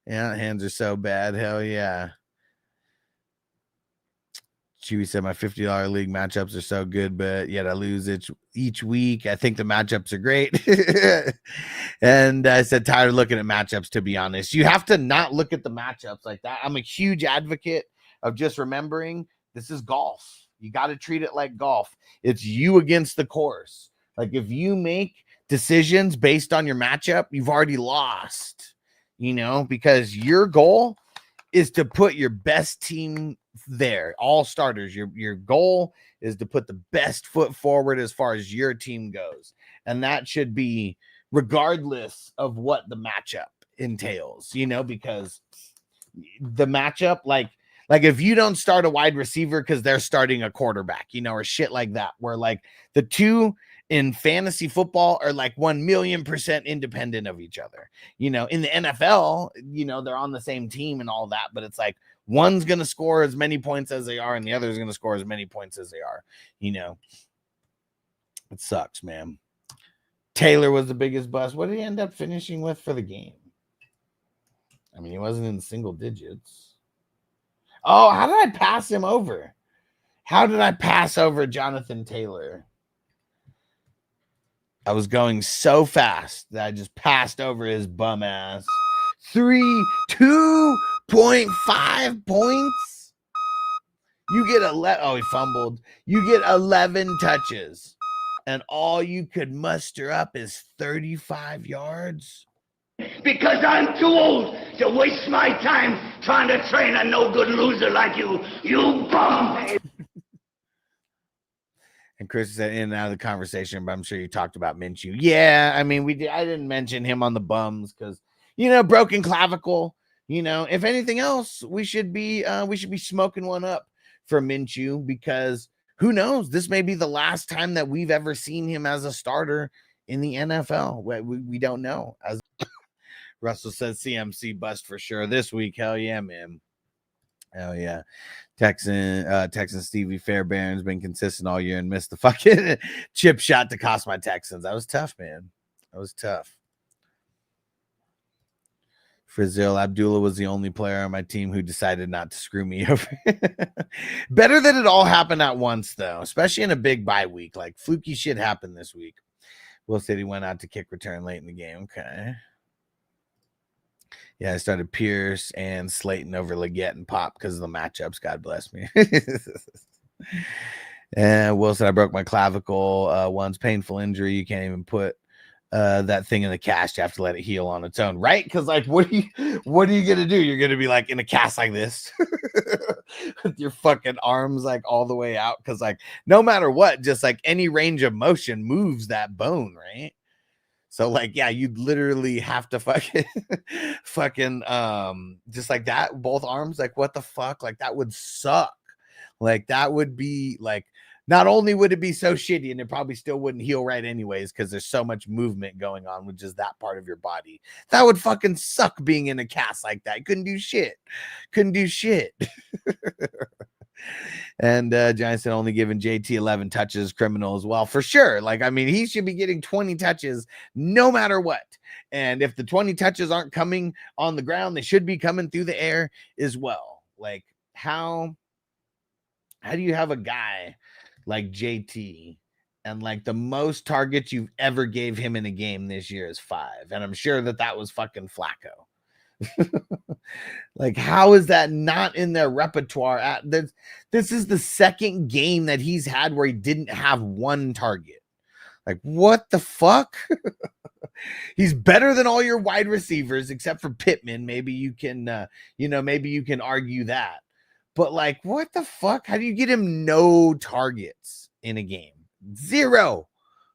Yeah, hands are so bad. Hell yeah. Chewy said my $50 league matchups are so good, but yet I lose each week. I think the matchups are great. And I said, tired of looking at matchups, to be honest. You have to not look at the matchups like that. I'm a huge advocate of just remembering this is golf. You got to treat it like golf. It's you against the course. Like if you make decisions based on your matchup, you've already lost, because your goal is to put your best team there, all starters. Your goal is to put the best foot forward as far as your team goes. And that should be regardless of what the matchup entails, because the matchup, like if you don't start a wide receiver because they're starting a quarterback, or shit like that, where like the two in fantasy football are like 1,000,000% independent of each other. In the NFL, they're on the same team and all that, but it's like one's going to score as many points as they are and the other is going to score as many points as they are. It sucks, man. Taylor was the biggest bust. What did he end up finishing with for the game? I mean, he wasn't in single digits. Oh, how did I pass him over? How did I pass over Jonathan Taylor? I was going so fast that I just passed over his bum ass. 2.5 points. You get 11. Oh, he fumbled. You get 11 touches, and all you could muster up is 35 yards. Because I'm too old to waste my time trying to train a no-good loser like you bum. And Chris said in and out of the conversation, but I'm sure you talked about Minshew. Yeah, I mean, I didn't mention him on the bums because, broken clavicle. If anything else, we should be smoking one up for Minshew because who knows? This may be the last time that we've ever seen him as a starter in the NFL. We don't know. As Russell says, CMC bust for sure this week. Hell yeah, man. Hell yeah. Texan Stevie Fairbairn's been consistent all year and missed the fucking chip shot to cost my Texans. That was tough, man. That was tough. Frizzell Abdullah was the only player on my team who decided not to screw me over. Better that it all happened at once, though, especially in a big bye week. Like, fluky shit happened this week. Will said he went out to kick return late in the game. Okay. Yeah, I started Pierce and Slayton over Leggett and Pop because of the matchups. God bless me. And Will said I broke my clavicle once. Painful injury. You can't even put that thing in the cast. You have to let it heal on its own, right? Because like, what are you gonna do? You're gonna be like in a cast like this with your fucking arms like all the way out. Because like, no matter what, just like any range of motion moves that bone, right? So like, yeah, you'd literally have to fucking just like that, both arms. Like, what the fuck? Like, that would suck. Like, that would be like, not only would it be so shitty, and it probably still wouldn't heal right anyways, because there's so much movement going on with just that part of your body. That would fucking suck being in a cast like that. You couldn't do shit. And Giants had only given JT 11 touches, criminal as well, for sure. Like, I mean, he should be getting 20 touches no matter what. And if the 20 touches aren't coming on the ground, they should be coming through the air as well. Like, how how do you have a guy like JT and like the most targets you've ever gave him in a game this year is 5? And I'm sure that was fucking Flacco. Like, how is that not in their repertoire? This is the second game that he's had where he didn't have one target. Like, what the fuck? He's better than all your wide receivers except for Pittman. Maybe you can, maybe you can argue that. But like, what the fuck? How do you get him no targets in a game? 0.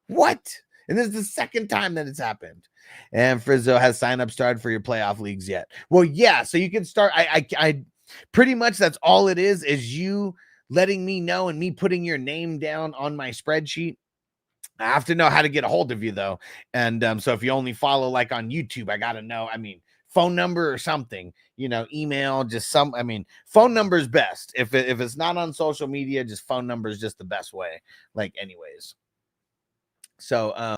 What? And this is the second time that it's happened. And Frizzo, has sign up started for your playoff leagues yet? Well, yeah. So you can start. I pretty much that's all it is you letting me know and me putting your name down on my spreadsheet. I have to know how to get a hold of you though. And so if you only follow like on YouTube, I got to know, phone number or something, email, just phone number is best. If it's not on social media, just phone number is just the best way. Like anyways. So,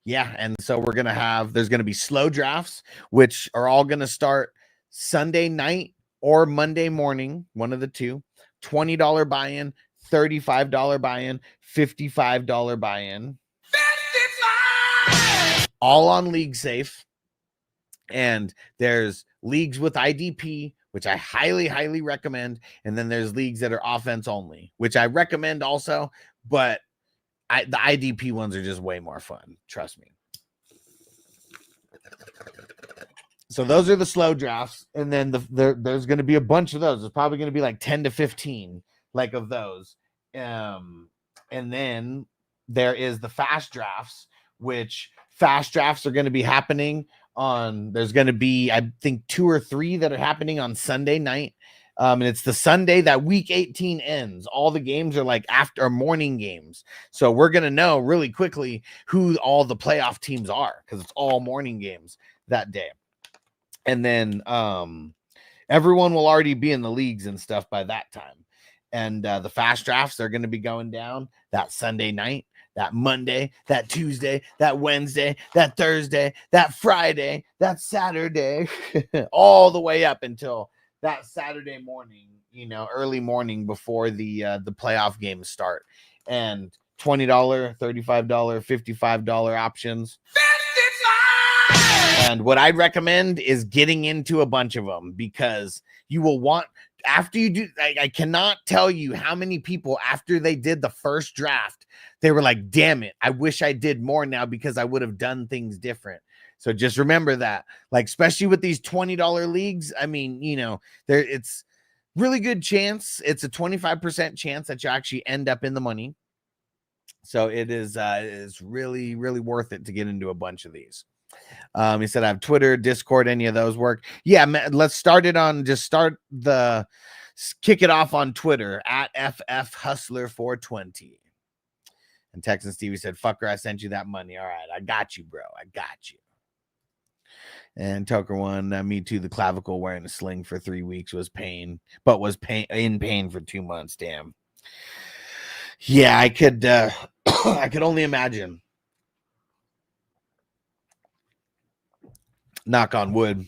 yeah. And so there's going to be slow drafts, which are all going to start Sunday night or Monday morning. One of the two. $20 buy-in, $35 buy-in, $55 buy-in. 55! All on League Safe. And there's leagues with IDP, which I highly, highly recommend. And then there's leagues that are offense only, which I recommend also. But the IDP ones are just way more fun. Trust me. So those are the slow drafts. And then there's going to be a bunch of those. There's probably going to be like 10 to 15 like of those. And then there is the fast drafts, which fast drafts are going to be happening there's going to be, I think 2 or 3 that are happening on Sunday night. And it's the Sunday that week 18 ends. All the games are like after morning games. So we're going to know really quickly who all the playoff teams are because it's all morning games that day. And then everyone will already be in the leagues and stuff by that time. And the fast drafts are going to be going down that Sunday night, that Monday, that Tuesday, that Wednesday, that Thursday, that Friday, that Saturday, all the way up until that Saturday morning, early morning before the playoff games start. And $20, $35, $55 options. 55! And what I'd recommend is getting into a bunch of them because you will want, after you do, I cannot tell you how many people after they did the first draft, they were like, damn it, I wish I did more now because I would have done things different. So just remember that, like, especially with these $20 leagues, it's really good chance. It's a 25% chance that you actually end up in the money. So it is really, really worth it to get into a bunch of these. He said, I have Twitter, Discord, any of those work? Yeah, man, let's kick it off on Twitter at FFHustler420. And Texan Stevie said, fucker, I sent you that money. All right, I got you, bro. I got you. And Tucker one, me too. The clavicle wearing a sling for 3 weeks was in pain for 2 months. Damn. Yeah, I could I could only imagine. Knock on wood.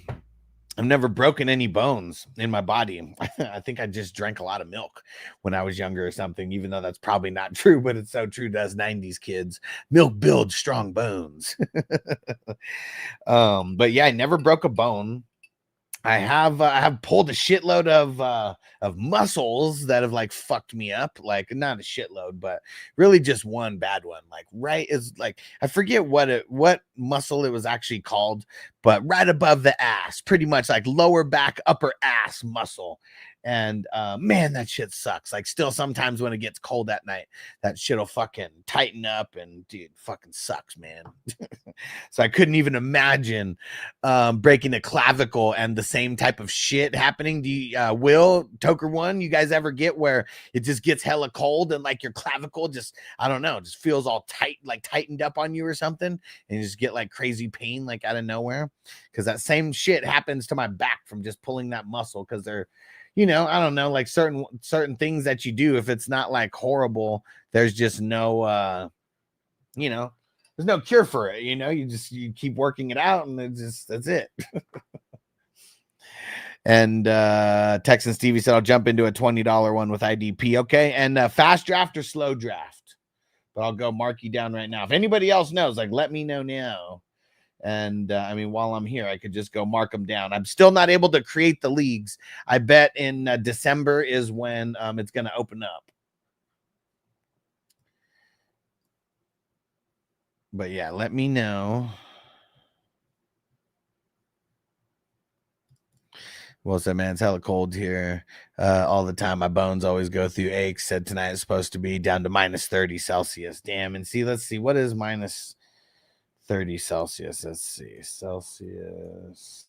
I've never broken any bones in my body. I think I just drank a lot of milk when I was younger or something, even though that's probably not true, but it's so true to us 90s kids. Milk builds strong bones. But yeah, I never broke a bone. I have pulled a shitload of muscles that have like fucked me up, like not a shitload, but really just one bad one. Like right is like I forget what muscle it was actually called, but right above the ass, pretty much like lower back, upper ass muscle. And man, that shit sucks. Like still sometimes when it gets cold at night, that shit'll fucking tighten up and dude, fucking sucks, man. So I couldn't even imagine breaking a clavicle and the same type of shit happening. Do you, Will, Toker One, you guys ever get where it just gets hella cold and like your clavicle just, I don't know, just feels all tight, like tightened up on you or something, and you just get like crazy pain like out of nowhere? Because that same shit happens to my back from just pulling that muscle because they're, I don't know, like certain things that you do, if it's not like horrible, there's just no, there's no cure for it. You keep working it out and that's it. And Texan Stevie said, I'll jump into a $20 one with IDP. Okay. And fast draft or slow draft? But I'll go mark you down right now. If anybody else knows, like, let me know now. And I mean, while I'm here, I could just go mark them down. I'm still not able to create the leagues. I bet in December is when it's going to open up. But yeah, let me know. Well said, man. It's hella cold here all the time. My bones always go through aches. Said tonight is supposed to be down to minus 30 Celsius. Damn. And see, let's see. What is minus 30 Celsius? Let's see. Celsius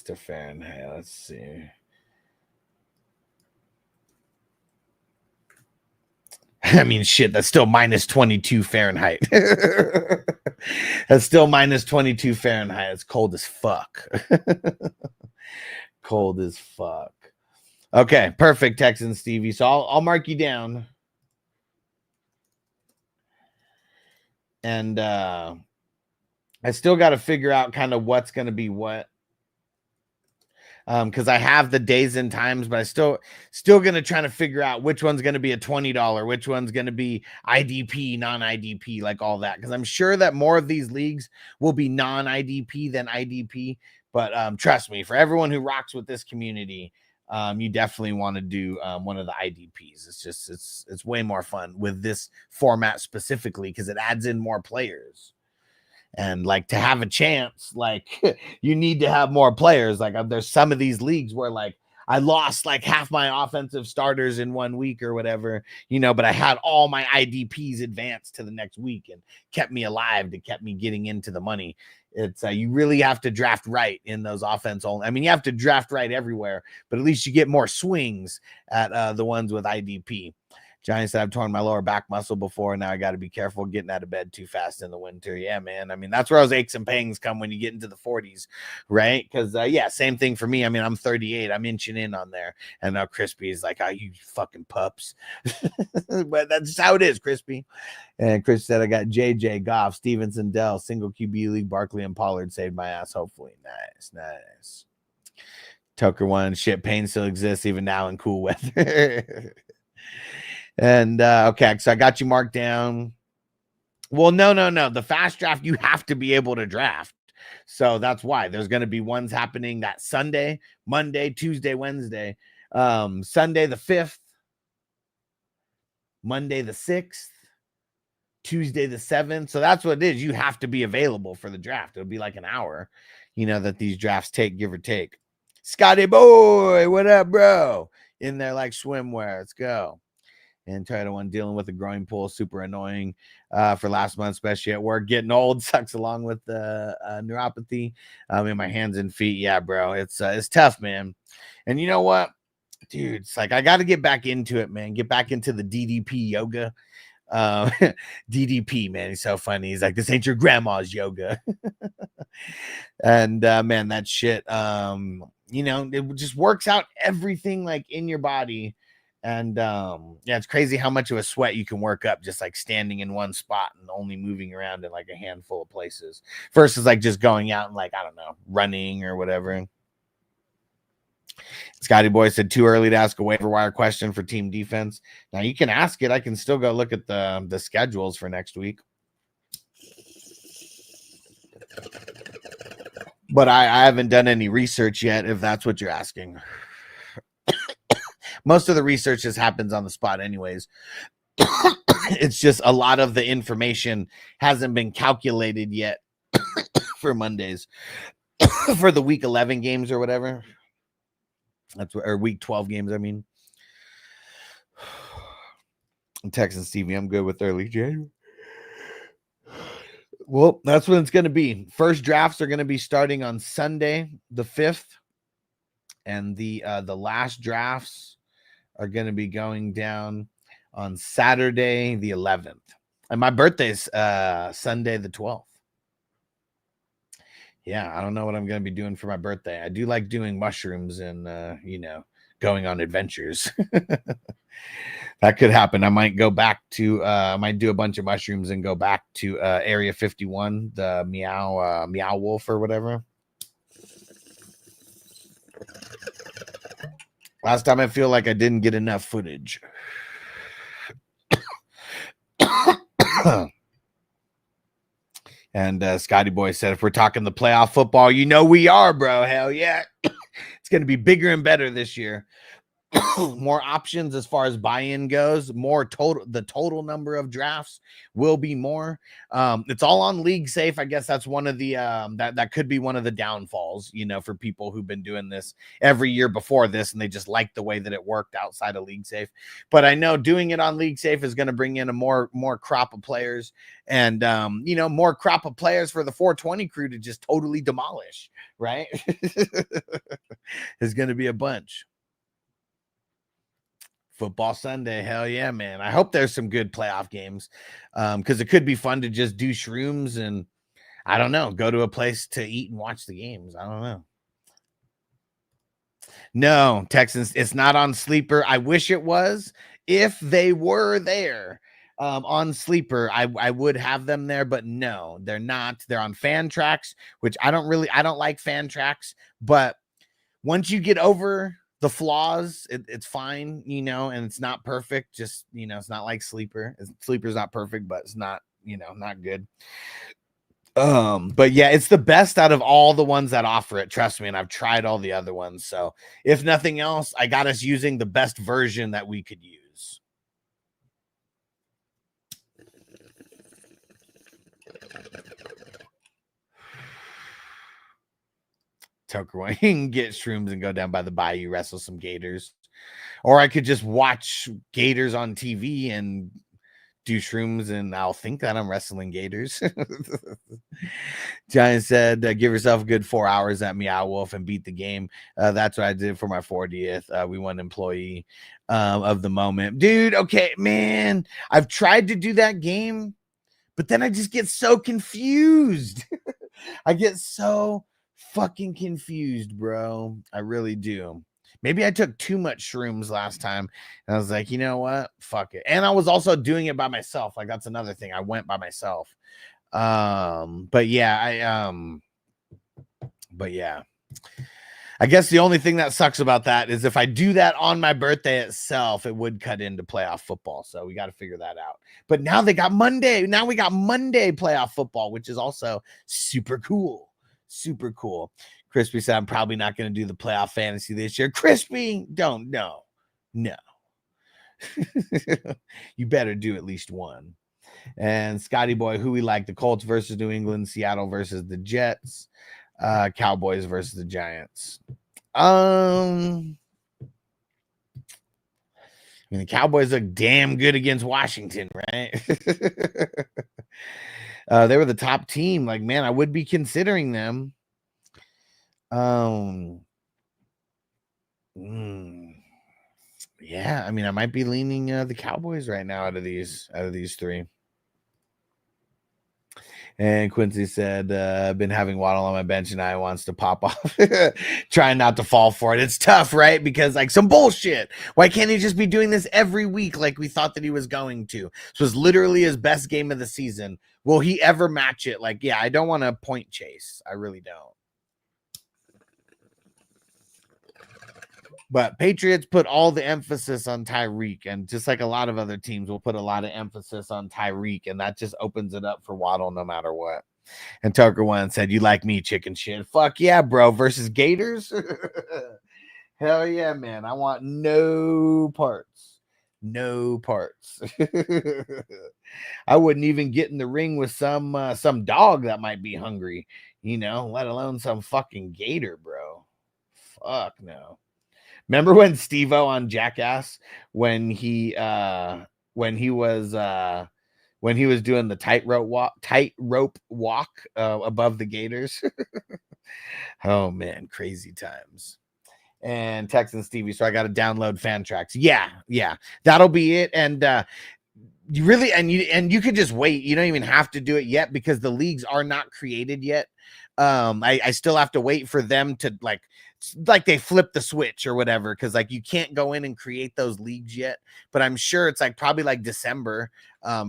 to Fahrenheit. Let's see. I mean, shit, that's still minus 22 Fahrenheit. That's still minus 22 Fahrenheit. It's cold as fuck. Cold as fuck. Okay, perfect, Texan Stevie. So I'll mark you down. And I still got to figure out kind of what's going to be what. Because I have the days and times, but I still gonna try to figure out which one's gonna be a $20, which one's gonna be IDP, non-IDP, like all that. Because I'm sure that more of these leagues will be non-IDP than IDP. But trust me, for everyone who rocks with this community, you definitely want to do one of the IDPs. It's just it's way more fun with this format specifically because it adds in more players. And like to have a chance, like you need to have more players. Like there's some of these leagues where like I lost like half my offensive starters in 1 week or whatever, you know, but I had all my IDPs advanced to the next week and kept me alive to kept me getting into the money. It's you really have to draft right in those offense only. I mean, you have to draft right everywhere, but at least you get more swings at the ones with IDP. Johnny said, I've torn my lower back muscle before. Now I got to be careful getting out of bed too fast in the winter. Yeah, man. I mean, that's where those aches and pains come when you get into the 40s, right? Because, yeah, same thing for me. I mean, I'm 38. I'm inching in on there. And now Crispy is like, oh, you fucking pups. But that's how it is, Crispy. And Chris said, I got JJ, Goff, Stevenson, Dell, single QB league, Barkley, and Pollard saved my ass, hopefully. Nice. Tucker one, shit, pain still exists even now in cool weather. And okay, so I got you marked down. Well, no. The fast draft, you have to be able to draft. So that's why there's going to be ones happening that Sunday, Monday, Tuesday, Wednesday, Sunday the 5th, Monday the 6th, Tuesday the 7th. So that's what it is. You have to be available for the draft. It'll be like an hour, you know, that these drafts take, give or take. Scotty boy, what up, bro? In there like swimwear. Let's go. And title one, dealing with a growing pull, super annoying for last month, especially at work. Getting old sucks along with the neuropathy in my hands and feet. Yeah, bro, it's tough, man. And you know what, dude? It's like I got to get back into it, man. Get back into the DDP yoga. DDP, man, he's so funny. He's like, this ain't your grandma's yoga. And man, that shit, you know, it just works out everything like in your body. And yeah, it's crazy how much of a sweat you can work up just like standing in one spot and only moving around in like a handful of places versus like just going out and like, I don't know, running or whatever. Scotty Boy said too early to ask a waiver wire question for team defense. Now you can ask it. I can still go look at the schedules for next week. But I haven't done any research yet, if that's what you're asking. Most of the research just happens on the spot anyways. It's just a lot of the information hasn't been calculated yet for Mondays for the week 11 games or whatever. That's what, or week 12 games, I mean. Texan Stevie, I'm good with early January. Well, that's when it's going to be. First drafts are going to be starting on Sunday, the 5th. And the last drafts are going to be going down on Saturday, the 11th. And my birthday's Sunday, the 12th. Yeah, I don't know what I'm going to be doing for my birthday. I do like doing mushrooms and, you know, going on adventures. That could happen. I might go back to I might do a bunch of mushrooms and go back to Area 51, the Meow Wolf or whatever. Last time I feel like I didn't get enough footage. And Scotty Boy said, if we're talking the playoff football, you know we are, bro. Hell yeah. It's going to be bigger and better this year. More options as far as buy-in goes, more total, the total number of drafts will be more. It's all on League Safe. I guess that's one of the that could be one of the downfalls, you know, for people who've been doing this every year before this and they just like the way that it worked outside of League Safe. But I know doing it on League Safe is going to bring in a more crop of players and you know, more crop of players for the 420 crew to just totally demolish, right? There's going to be a bunch. Football Sunday, hell yeah, man. I hope there's some good playoff games because it could be fun to just do shrooms and, I don't know, go to a place to eat and watch the games. I don't know. No, Texans, it's not on Sleeper. I wish it was. If they were there on Sleeper, I would have them there, but no, they're not. They're on Fan Tracks, which I don't like Fan Tracks, but once you get over the flaws, it's fine, you know, and it's not perfect. Just, you know, it's not like Sleeper. Sleeper's not perfect, but it's not, you know, not good. But yeah, it's the best out of all the ones that offer it. Trust me, and I've tried all the other ones. So if nothing else, I got us using the best version that we could use. Tucker, you can get shrooms and go down by the bayou, wrestle some gators. Or I could just watch gators on TV and do shrooms and I'll think that I'm wrestling gators. Giant said, give yourself a good 4 hours at Meow Wolf and beat the game. That's what I did for my 40th. We won employee of the moment. Dude, okay, man. I've tried to do that game, but then I just get so confused. I get so fucking confused, bro. I really do. Maybe I took too much shrooms last time and I was like, you know what, fuck it. And I was also doing it by myself. Like, that's another thing. I went by myself. But yeah, I guess the only thing that sucks about that is if I do that on my birthday itself, it would cut into playoff football. So we got to figure that out. But now they got Monday. Now we got Monday playoff football, which is also super cool. Super cool. Crispy said, I'm probably not going to do the playoff fantasy this year. Crispy, don't. No. You better do at least one. And Scotty Boy, who we like, the Colts versus New England, Seattle versus the Jets, Cowboys versus the Giants. I mean, the Cowboys look damn good against Washington, right? They were the top team. Like, man, I would be considering them. Yeah, I mean, I might be leaning the Cowboys right now out of these three. And Quincy said, I've been having Waddle on my bench and I wants to pop off. Trying not to fall for it. It's tough, right? Because, like, some bullshit. Why can't he just be doing this every week like we thought that he was going to? This was literally his best game of the season. Will he ever match it? Like, yeah, I don't want to point chase. I really don't. But Patriots put all the emphasis on Tyreek, and just like a lot of other teams will put a lot of emphasis on Tyreek, and that just opens it up for Waddle no matter what. And Tucker One said, you like me, chicken shit. Fuck yeah, bro. Versus Gators? Hell yeah, man. I want no parts. No parts. I wouldn't even get in the ring with some dog that might be hungry, you know, let alone some fucking gator, bro. Fuck no. Remember when Steve-O on Jackass, when he was doing the tightrope walk above the gators? Oh man, crazy times. And Texan Stevie, so I got to download Fan Tracks. Yeah, that'll be it. And you really, and you could just wait. You don't even have to do it yet because the leagues are not created yet. I still have to wait for them to like they flip the switch or whatever, because like you can't go in and create those leagues yet, but I'm sure it's like probably like December,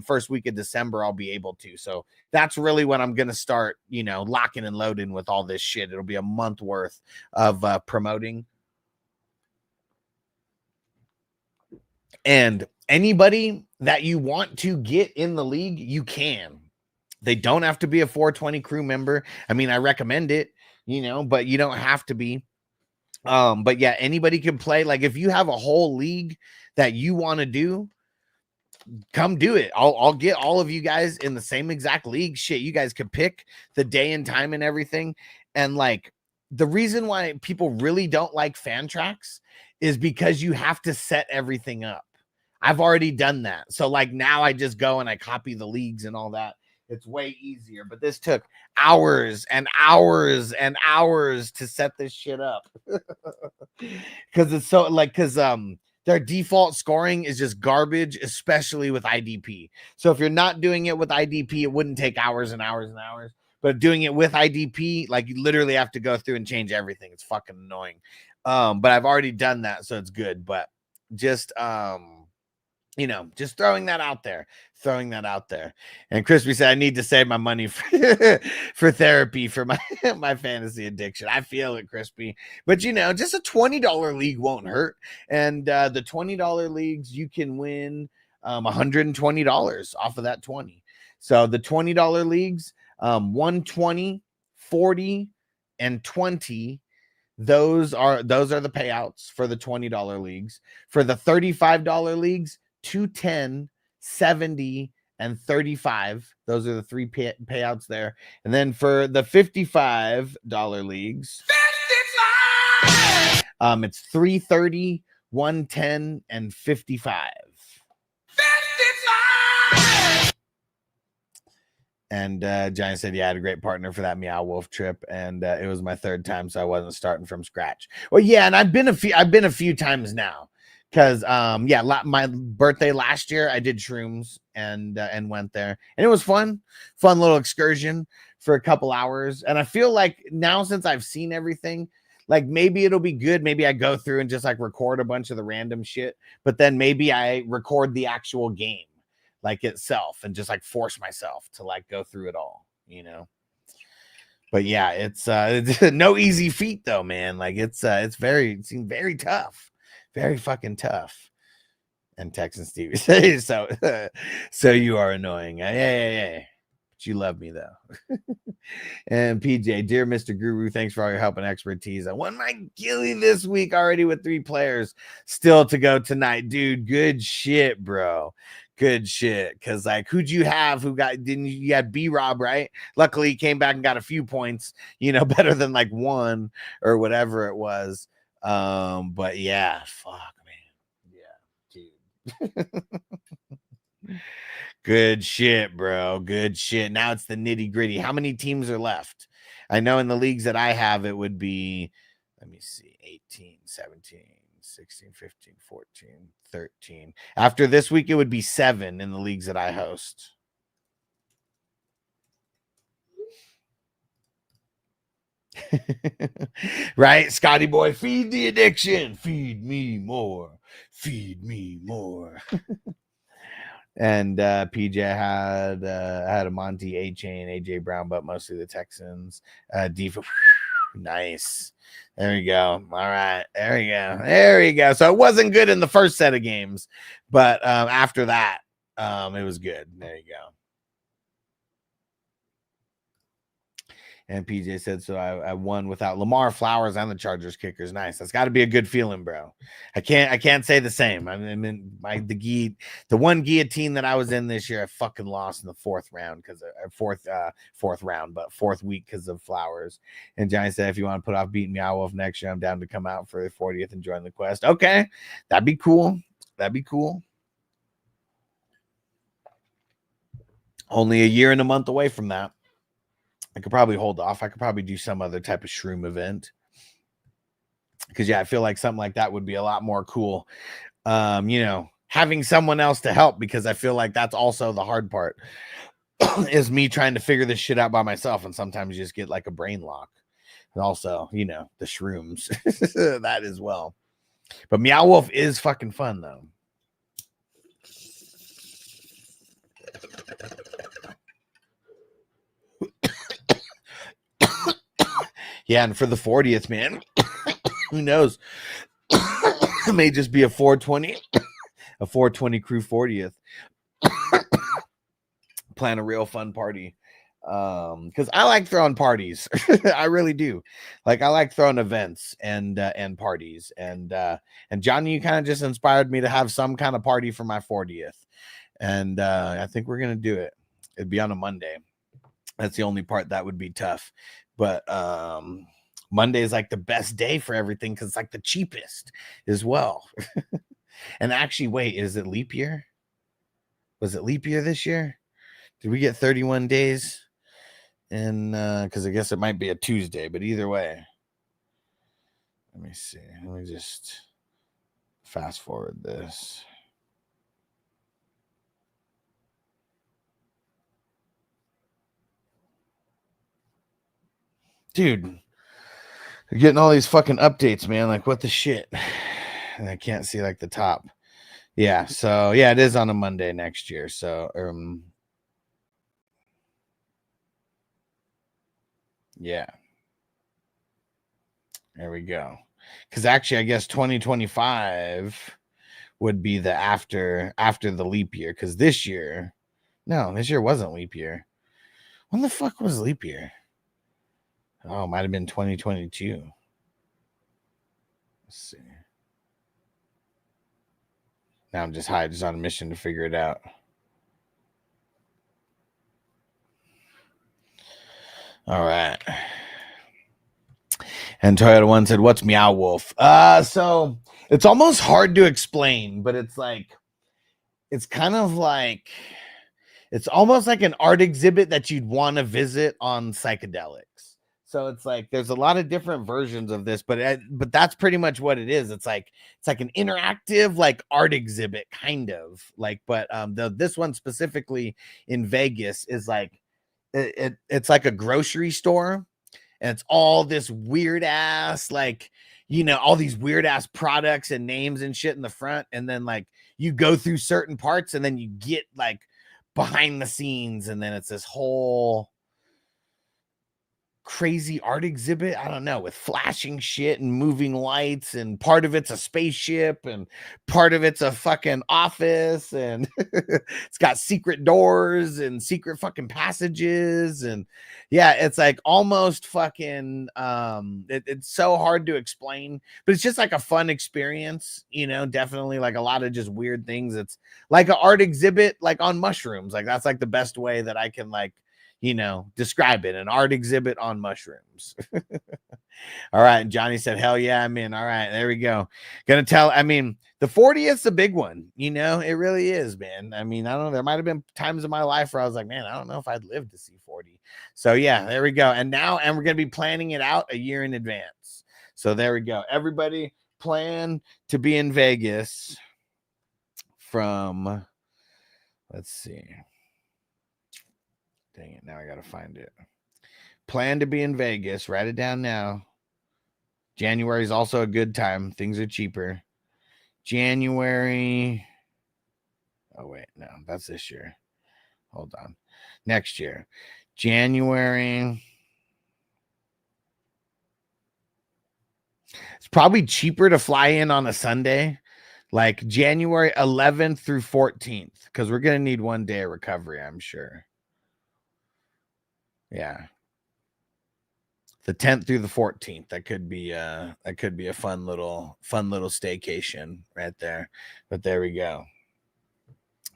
first week of December I'll be able to. So that's really when I'm gonna start, you know, locking and loading with all this shit. It'll be a month worth of promoting. And anybody that you want to get in the league, you can. They don't have to be a 420 crew member. I mean, I recommend it, you know, but you don't have to be. But yeah, anybody can play. Like if you have a whole league that you want to do, come do it. I'll get all of you guys in the same exact league. Shit, you guys can pick the day and time and everything. And like the reason why people really don't like fan tracks is because you have to set everything up. I've already done that. So like now I just go and I copy the leagues and all that. It's way easier, but this took hours and hours and hours to set this shit up. Because it's so like, because their default scoring is just garbage, especially with IDP. So if you're not doing it with IDP, it wouldn't take hours and hours and hours. But doing it with IDP, like you literally have to go through and change everything. It's fucking annoying. But I've already done that, so it's good. But just you know, just throwing that out there. And Crispy said, I need to save my money for therapy for my my fantasy addiction. I feel it, Crispy. But you know, just a $20 league won't hurt. And the $20 leagues, you can win $120 off of that 20. So the $20 leagues, 120, 40, and 20. Those are the payouts for the $20 leagues. For the $35 leagues, 210, 70, and 35. Those are the three payouts there. And then for the $55 leagues, 55! It's 330, 110, and 55. 55! And Giant said, yeah, I had a great partner for that Meow Wolf trip, and it was my third time, so I wasn't starting from scratch. Well, yeah, and I've been a few times now. Because yeah, my birthday last year I did shrooms and went there, and it was fun little excursion for a couple hours. And I feel like now, since I've seen everything, like maybe it'll be good. Maybe I go through and just like record a bunch of the random shit, but then maybe I record the actual game like itself and just like force myself to like go through it all, you know. But yeah, it's no easy feat though, man. Like it seems very tough. Very fucking tough. And Texan Stevie says, so you are annoying. Yeah. But you love me though. And PJ, dear Mr. Guru, thanks for all your help and expertise. I won my Gilly this week already with 3 players still to go tonight. Dude, good shit, bro. Good shit. Cause like, who'd you have who got, you had B-Rob, right? Luckily he came back and got a few points, you know, better than like 1 or whatever it was. But yeah, fuck, man. Yeah, dude. Good shit, bro. Good shit. Now it's the nitty gritty. How many teams are left? I know in the leagues that I have, it would be, let me see, 18, 17, 16, 15, 14, 13. After this week, it would be 7 in the leagues that I host. Right, Scotty boy, feed the addiction, feed me more. And PJ had a Monty, A-Chain, AJ Brown, but mostly the Texans. Defense, nice. There we go. All right, there you go. So it wasn't good in the first set of games, but after that, it was good. There you go. And PJ said, so I won without Lamar, Flowers, and the Chargers kickers. Nice. That's got to be a good feeling, bro. I can't say the same. I mean, the one guillotine that I was in this year, I fucking lost in the 4th round because fourth week because of Flowers. And Johnny said, if you want to put off beating Meow Wolf next year, I'm down to come out for the 40th and join the quest. Okay, that'd be cool. Only a year and a month away from that. I could probably hold off. I could probably do some other type of shroom event. Because, yeah, I feel like something like that would be a lot more cool. You know, having someone else to help, because I feel like that's also the hard part. is me trying to figure this shit out by myself, and sometimes you just get like a brain lock. And also, you know, the shrooms that as well. But Meow Wolf is fucking fun though. Yeah, and for the 40th, man, who knows? It may just be a 420, a 420 crew 40th. Plan a real fun party. Because I like throwing parties. I really do. Like, I like throwing events and parties. And Johnny, you kind of just inspired me to have some kind of party for my 40th. And I think we're gonna do it. It'd be on a Monday. That's the only part that would be tough. But Monday is like the best day for everything because it's like the cheapest as well. And actually, wait, is it leap year? Was it leap year this year? Did we get 31 days? And because I guess it might be a Tuesday, but either way, let me see. Let me just fast forward this. Dude, you're getting all these fucking updates, man. Like, what the shit? And I can't see like the top. Yeah, so yeah, it is on a Monday next year. So yeah. There we go. Because actually, I guess 2025 would be the after the leap year. Because this year wasn't leap year. When the fuck was leap year? Oh, it might have been 2022. Let's see. Now I'm just on a mission to figure it out. All right. And Toyota One said, "What's Meow Wolf?" So it's almost hard to explain, but it's kind of like it's almost like an art exhibit that you'd want to visit on psychedelics. So it's like there's a lot of different versions of this, but that's pretty much what it is. It's like an interactive like art exhibit, kind of like. But this one specifically in Vegas is like it's like a grocery store, and it's all this weird ass like, you know, all these weird ass products and names and shit in the front, and then like you go through certain parts, and then you get like behind the scenes, and then it's this whole crazy art exhibit, I don't know, with flashing shit and moving lights, and part of it's a spaceship and part of it's a fucking office, and it's got secret doors and secret fucking passages, and yeah, it's like almost fucking it's so hard to explain, but it's just like a fun experience, you know. Definitely like a lot of just weird things. It's like an art exhibit like on mushrooms. Like that's like the best way that I can like, you know, describe it. An art exhibit on mushrooms. All right. And Johnny said, hell yeah, I'm in. All right, there we go. Gonna tell, I mean, the 40th's a big one, you know, it really is, man. I mean, I don't know, there might have been times in my life where I was like, man, I don't know if I'd live to see 40. So yeah, there we go. And we're gonna be planning it out a year in advance. So there we go. Everybody plan to be in Vegas from, let's see. Dang it, now I gotta find it. Plan to be in Vegas. Write it down now. January is also a good time. Things are cheaper. January. Oh, wait, no, that's this year. Hold on. Next year. January. It's probably cheaper to fly in on a Sunday, like January 11th through 14th, because we're gonna need 1 day of recovery, I'm sure. Yeah, the 10th through the 14th. That could be a fun little staycation right there. But there we go.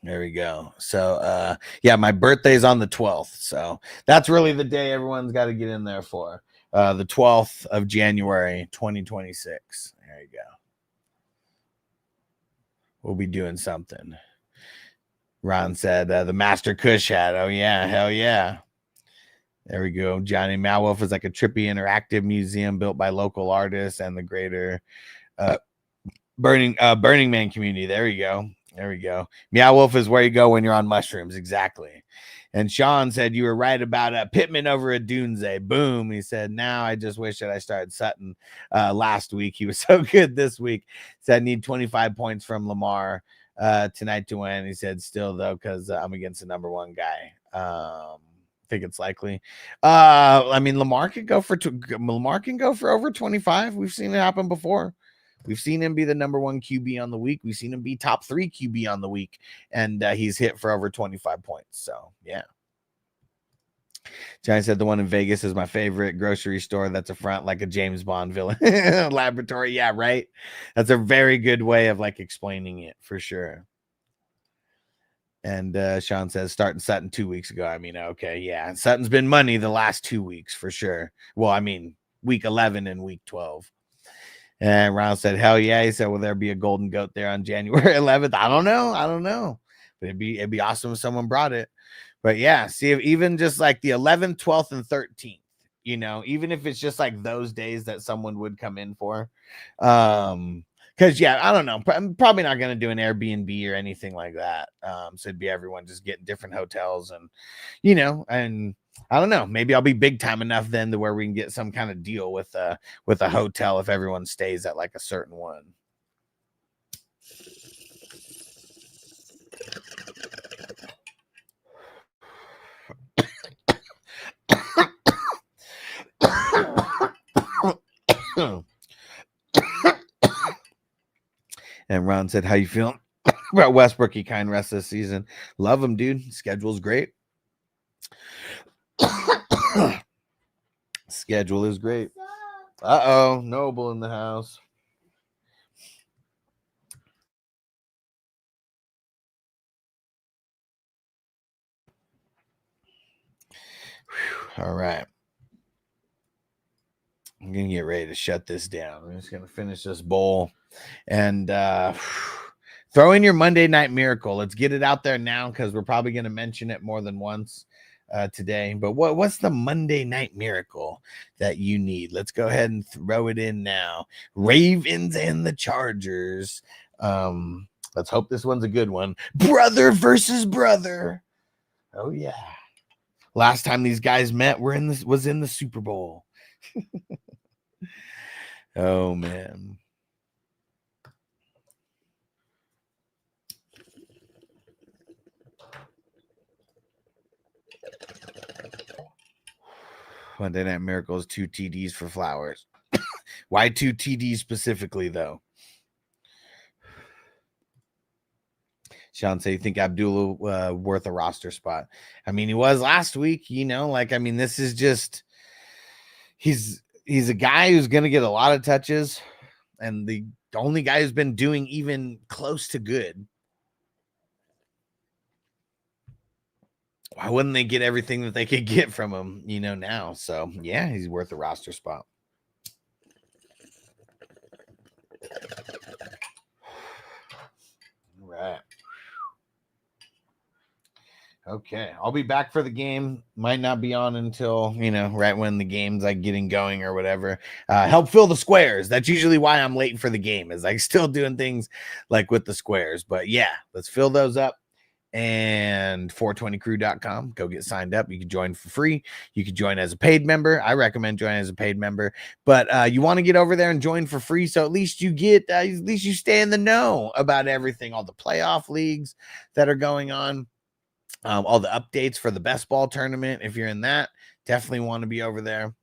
There we go. So yeah, my birthday's on the 12th. So that's really the day everyone's got to get in there for. The 12th of January, 2026. There you go. We'll be doing something. Ron said the Master Kush hat. Oh yeah, hell yeah. There we go. Johnny Meow Wolf is like a trippy interactive museum built by local artists and the greater Burning Man community. There you go. There we go. Meow Wolf is where you go when you're on mushrooms. Exactly. And Sean said, you were right about Pittman over a Dunze. Boom. He said, now I just wish that I started Sutton last week. He was so good this week. He said, I need 25 points from Lamar tonight to win. He said, still, though, because I'm against the number one guy. I think it's likely. I mean, Lamar can go for over 25. We've seen it happen before. We've seen him be the number one QB on the week. We've seen him be top 3 QB on the week, and he's hit for over 25 points. So, yeah. Johnny said the one in Vegas is my favorite grocery store. That's a front like a James Bond villain laboratory. Yeah, right. That's a very good way of like explaining it for sure. And Sean says starting Sutton 2 weeks ago. I mean, okay, yeah. Sutton's been money the last 2 weeks for sure. Well, I mean, week 11 and week 12. And Ron said, hell yeah. He said, will there be a golden goat there on January 11th? I don't know. But it'd be awesome if someone brought it. But yeah, see if even just like the 11th, 12th, and 13th, you know, even if it's just like those days that someone would come in for. Because yeah, I don't know. I'm probably not going to do an Airbnb or anything like that. So it'd be everyone just getting different hotels and, you know, and I don't know. Maybe I'll be big time enough then to where we can get some kind of deal with a hotel if everyone stays at like a certain one. And Ron said, how you feeling about Westbrook? He kind of rest this season. Love him, dude. Schedule's great. Schedule is great. Uh-oh, Noble in the house. Whew. All right. I'm going to get ready to shut this down. I'm just going to finish this bowl and throw in your Monday Night Miracle. Let's get it out there now because we're probably going to mention it more than once today. But what's the Monday Night Miracle that you need? Let's go ahead and throw it in now. Ravens and the Chargers. Let's hope this one's a good one. Brother versus brother. Oh, yeah. Last time these guys met was in the Super Bowl. Oh, man. Monday Night Miracles, 2 TDs for Flowers. Why 2 TDs specifically, though? Sean say, you think Abdullah worth a roster spot? I mean, he was last week, you know, like, I mean, this is just, he's a guy who's going to get a lot of touches and the only guy who's been doing even close to good. Why wouldn't they get everything that they could get from him, you know, now? So, yeah, he's worth a roster spot. All right. Okay, I'll be back for the game. Might not be on until, you know, right when the game's like getting going or whatever. Help fill the squares. That's usually why I'm late for the game, is like still doing things like with the squares. But yeah, let's fill those up. And 420crew.com. Go get signed up. You can join for free. You can join as a paid member. I recommend joining as a paid member. But you want to get over there and join for free, so at least you get, at least you stay in the know about everything, all the playoff leagues that are going on. All the updates for the best ball tournament. If you're in that, definitely want to be over there.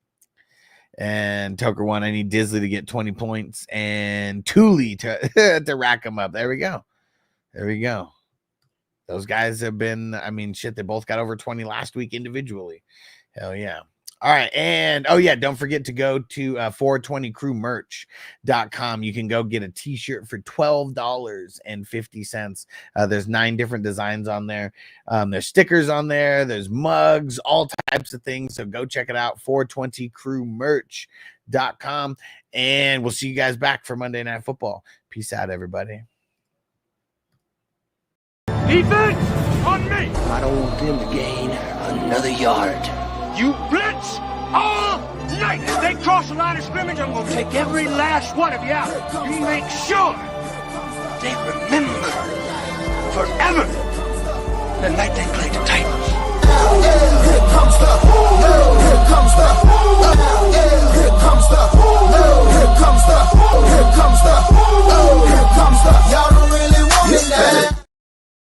And Toker one, I need Disley to get 20 points and Thule to rack them up. There we go. There we go. Those guys have been, I mean, shit, they both got over 20 last week individually. Hell yeah. All right. And oh yeah, don't forget to go to 420crewmerch.com. You can go get a t-shirt for $12.50. There's 9 different designs on there. There's stickers on there. There's mugs, all types of things. So go check it out. 420crewmerch.com. And we'll see you guys back for Monday Night Football. Peace out, everybody. Defense on me. I don't want them to gain another yard. You blitz all night. If they cross the line of scrimmage, I'm going to take every last one of you out. You make sure they remember forever the night they played the Titans. Here comes the, here comes the, here comes the, here comes the,